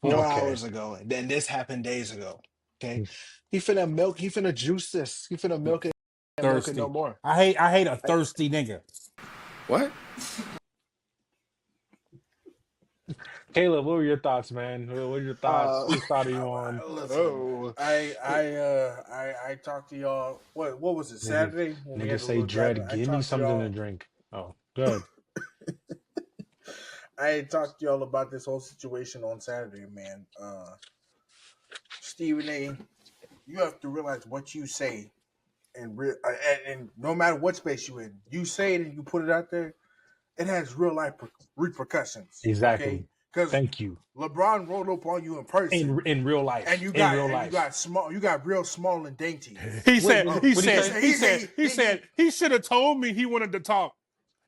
4 hours Okay. ago. And then this happened days ago. Okay. He finna juice this. He finna milk it and milk it no Thirsty. more. I hate a I, thirsty nigga. What? Caleb, what were your thoughts, man? What were your thoughts? uh Whose side are you on? Listen, oh I talked to y'all. What was it? Nigga, Saturday when we nigga had the say little drive. dread, I give me talked to something to y'all. drink. Oh, good. I talked to y'all about this whole situation on Saturday, man. Stephen A. You have to realize what you say, and no matter what space you in, you say it and you put it out there. It has real life repercussions. Okay, Exactly. because Thank you. LeBron rolled up on you in person, In real and life. you In got real and you life. got small. You got real small and dainty. He Wait, said wait, he what do you said say? he said he said he should have told me he wanted to talk.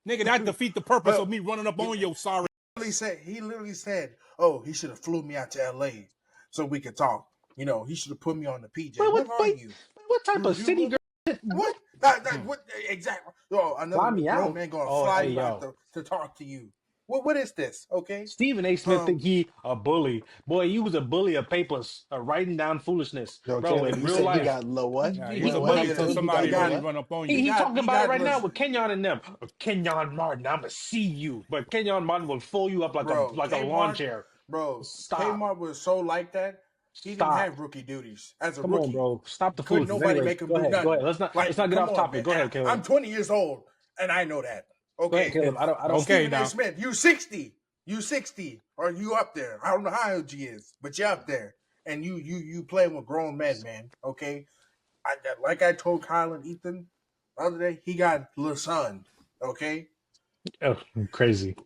Nigga, that defeat the purpose of But me running up on your sorry. he literally said, "Oh, he should have flew me out to L.A. so we could talk. He should have put me on the PJ. Wait, What are you? what type You of city you girl? what? What? What exactly? Oh, another Fly me grown out. man gonna Oh, fly hey, you out yo. to talk to you. What is this? Okay. Stephen A. Smith think Um, he a bully. Boy, you was a bully of papers, writing down foolishness. yo, Bro, Caleb, in you real said he life, got low what? Yeah, he was he a Well, bully bully. until He got somebody low really what? run up on He, you. he talking he about it got right now listen, with Kenyon and them. Kenyon Martin, I'ma see you. But Kenyon Martin will fold you up like a bro. lawn chair. Stop. Kmart was so like that. He didn't Stop. have rookie duties as a Come on, rookie. bro. Stop the Couldn't foolishness. nobody Anyways, make him go do ahead. Go ahead. nothing. Let's not Like, get come off on, topic. man. Go ahead, I'm Caleb. 20 years old and I know that. Go ahead, Okay. Caleb. I don't Okay, Stephen A. now. Smith, you 60. You 60. Or you up there. I don't know how old he is, but you're up there. And you playing with grown men, man. Okay. Like I told Kyle and Ethan the other day, he got little son. Okay. Oh, crazy.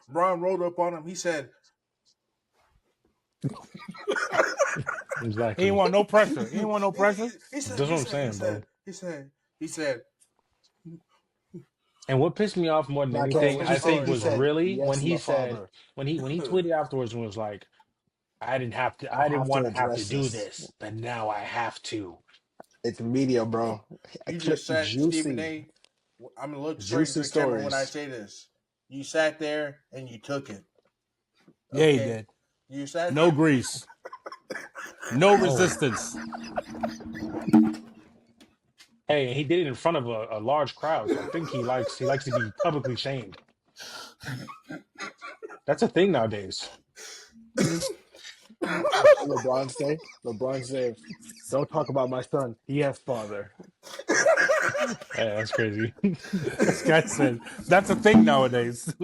Ron rolled up on him. He said, He ain't Exactly. want no pressure. He ain't want no pressure. he said, That's what I'm saying, bro. he said, And what pissed me off more than Now, oh, Caleb, anything, what I'm you I say? think sorry. He was said, really when yes, he the said father. when he tweeted afterwards and was like, I I didn't have to want to have to address do this. this, but now I have to. It's media, bro. A You clip, just sat, Stephen juicy, A. I'm going to look straight into juicy the camera when I stories. say this. You sat there and you took it. Yeah, he Okay. did. You sat No there. grease. No Oh, resistance. hey, he did it in front of a large crowd, so I think he likes to be publicly shamed. That's a thing nowadays. What LeBron say? LeBron say, "Don't talk about my son. Yes, father." Yeah, that's crazy. This guy said that's a thing nowadays.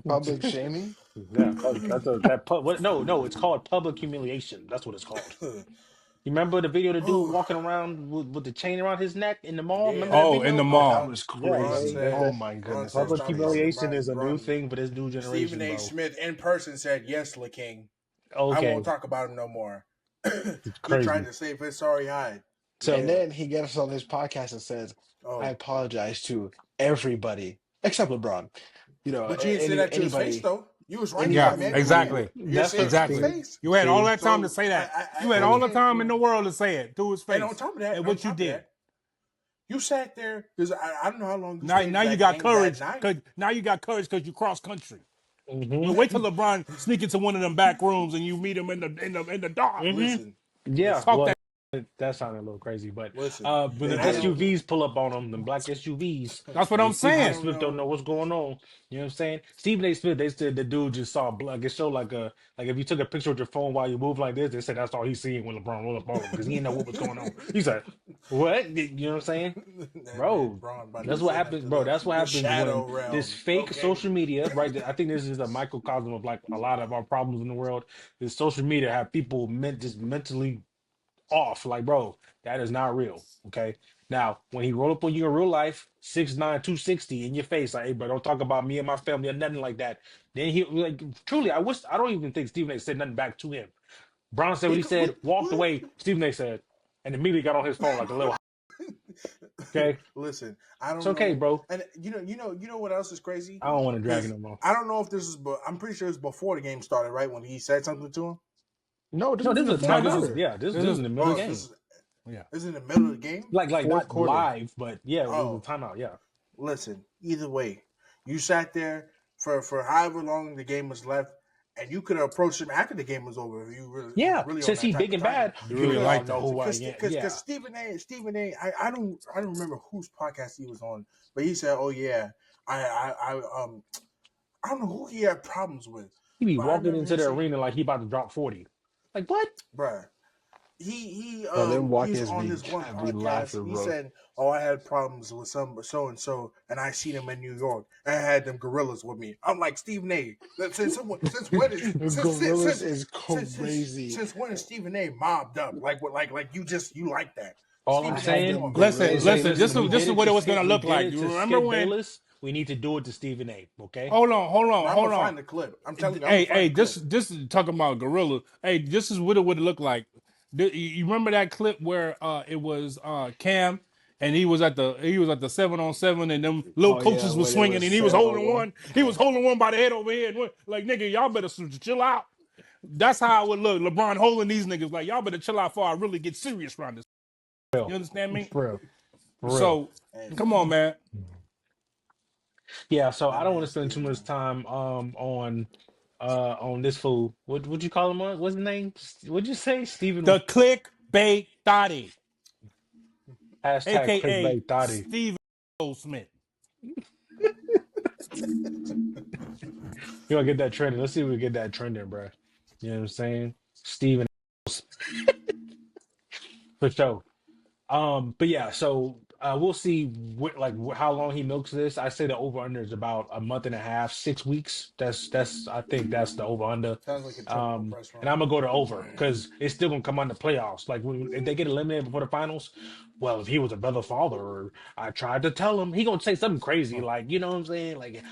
Public shaming. Yeah, that's a that pub. What? No, it's called public humiliation. That's what it's called. You remember the video of the dude Oh, walking around with the chain around his neck in the mall? Remember yeah. that Oh, in the video? Oh, that mall. was Yeah, Braun bro. crazy. That, said, Oh that my Braun goodness, that said, was public stop talking crazy. humiliation about is a new Braun. thing for this new Stephen generation, A. bro. Smith in person said, yes, King. I Okay, won't talk about him no more. it's He tried crazy. to save his sorry hide. And So Yeah. then he gets on his podcast and says, "I Oh, apologize to everybody except LeBron. You know, but you didn't say that to his face, anybody, though. You was right there, Yeah, man. anybody Come here. who exactly. You didn't that's say it what to his Exactly. see face. You had all see. that time to So say that. You had all I the can't, time in the world to say it to his and on face. top of that, And on what you top of did. that, you sat there because I don't know how long you Now, stayed now at you that got game that courage night. because now you got courage because you cross country. Mm-hmm. Well, wait till LeBron sneak into one of them back rooms and you meet him in the dark. Mm-hmm. Listen, Yeah. Talk Well, that. that sounded a little crazy, but listen, when and them I don't, SUVs pull up on them, them black SUVs, That's what I'm and Stephen I A. saying. don't Smith don't know. know what's going on. You know what I'm saying? Stephen A. Smith, they said the dude just saw blood. Like it showed like if you took a picture with your phone while you move like this, they said that's all he's seeing when LeBron roll up on him because he didn't know what was going on. He said, "What?" You know what I'm saying? That man, Bro, Braun about to that's what send him happens, to bro. That's what the happens when shadow this realm. fake Okay. social media, right? I think this is a microcosm of like a lot of our problems in the world. This social media have people just mentally off. Like, bro, that is not real. Okay. Now, when he roll up on you in real life, 6'9", 260 in your face, like, hey, bro, don't talk about me and my family or nothing like that. Then he like truly, I don't even think Stephen A said nothing back to him. Brown said what He he could, what, said, walked what? away. Stephen A said, and immediately got on his phone like a little. Okay, Listen, I it's don't okay, know, bro. and you know what else is crazy? I don't want to drag it Because no more. I don't know if this is, but I'm pretty sure it's before the game started, right? When he said something to him. no, this No, is this in is the a No, fourth this timeout. is quarter. Yeah, this this is in is the middle of Oh, the this game. yeah. is in the middle of the game. Like Fourth not quarter. live, but yeah, it was a Oh, timeout. Yeah. listen. Either way, you sat there for however long the game was left, and you could have approached him after the game was over if you really was Yeah, really on since that he type big of and time. bad, You you really all Because like know that. who I because am. because Yeah. I don't remember whose podcast he was on, but he said, "Oh yeah, I don't know who he had problems with, He be but I walking remember into him the saying, arena like he about to drop 40. Like what? bruh, he Bro, them he's walk-ins on this be one be podcast. laughing, He bro. said, "Oh, I had problems with some so and so, and I seen him in New York. And I had them gorillas with me." I'm like Stephen A. Since when is The gorillas is crazy. since when is Stephen A. mobbed up? Like you like that? All I'm I Stephen A. had Come saying, them on, man. they Listen, say, gorillas listen. with listen, This we is me. this did is it what to it was Skip, gonna we look did like. it You to remember Skip when? Bayless. We need to do it to Stephen A. Okay. Hold on, I'm gonna hold find the clip. I'm telling on. you, I'm gonna find Hey, the clip. this is talking about gorilla. Hey, this is what it would look like. You remember that clip where it was Cam and he was at the 7-on-7 and them little Oh yeah, coaches was when it swinging was and he was holding 7-on-1. one. He was holding one by the head over here and like nigga, y'all better chill out. That's how it would look. LeBron holding these niggas like y'all better chill out before I really get serious around this. You Real. understand me? For real. For real. So And come on, man. Yeah, so I that don't want man to spend too Stephen much A. time on this fool. What would you call him on? What's his name? What'd you say? Stephen The clickbait thotty, hashtag aka clickbait thotty. Steve Smith. You gonna get that trending. Let's see if we get that trending, bro. You know what I'm saying? Stephen for sure. But yeah, so we'll see how long he milks this. I say the over under is about a month and a half, 6 weeks. That's I think that's the over under. Sounds like a typical press And run. I'm gonna go to over because it's still gonna come on the playoffs. Like if they get eliminated before the finals, well, if he was a better father, or I tried to tell him, he gonna say something crazy like, you know what I'm saying? Like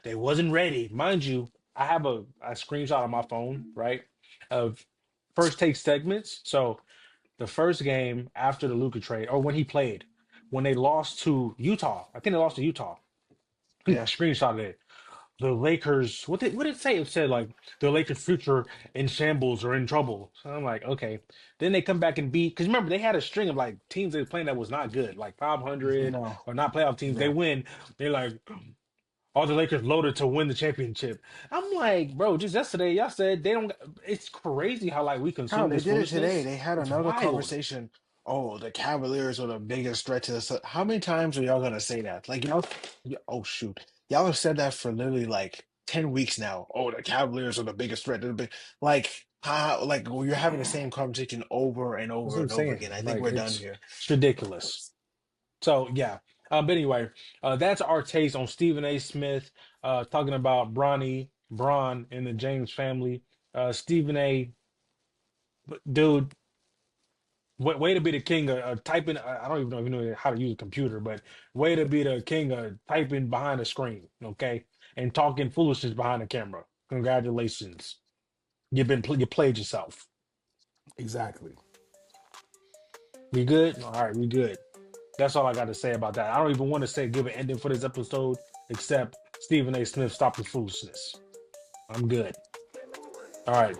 they wasn't ready, mind you. I have a screenshot on my phone, right, of first take segments. So the first game after the Luka trade, or when he played, when they lost to Utah. I think they lost to Utah. I Yeah. screenshotted it. The Lakers, what did it say? It said like the Lakers' future in shambles or in trouble. So I'm like, okay. Then they come back and beat because remember they had a string of like teams they were playing that was not good, like 500 No. or not playoff teams. They Yeah. win. They're like, all the Lakers loaded to win the championship. I'm like, bro, just yesterday y'all said they don't. It's crazy how like we How consume they this did it today. foolishness. They had It's another wild. conversation. Oh, the Cavaliers are the biggest threat to the How many times are y'all gonna say that? Like y'all, oh shoot, y'all have said that for literally like 10 weeks now. Oh, the Cavaliers are the biggest threat. Like how? Like well, you're having the same conversation over and That's what over I'm and over saying. again. I think Like we're done it's here. ridiculous. So yeah. But anyway, that's our taste on Stephen A. Smith talking about Braun, and the James family. Stephen A. Dude, Way to be the king of typing. I don't even know if you know how to use a computer, but way to be the king of typing behind a screen, okay, and talking foolishness behind the camera. Congratulations, you played yourself. Exactly. We good? All right, we good. That's all I got to say about that. I don't even want to say give an ending for this episode, except Stephen A. Smith, stop the foolishness. I'm good. All right.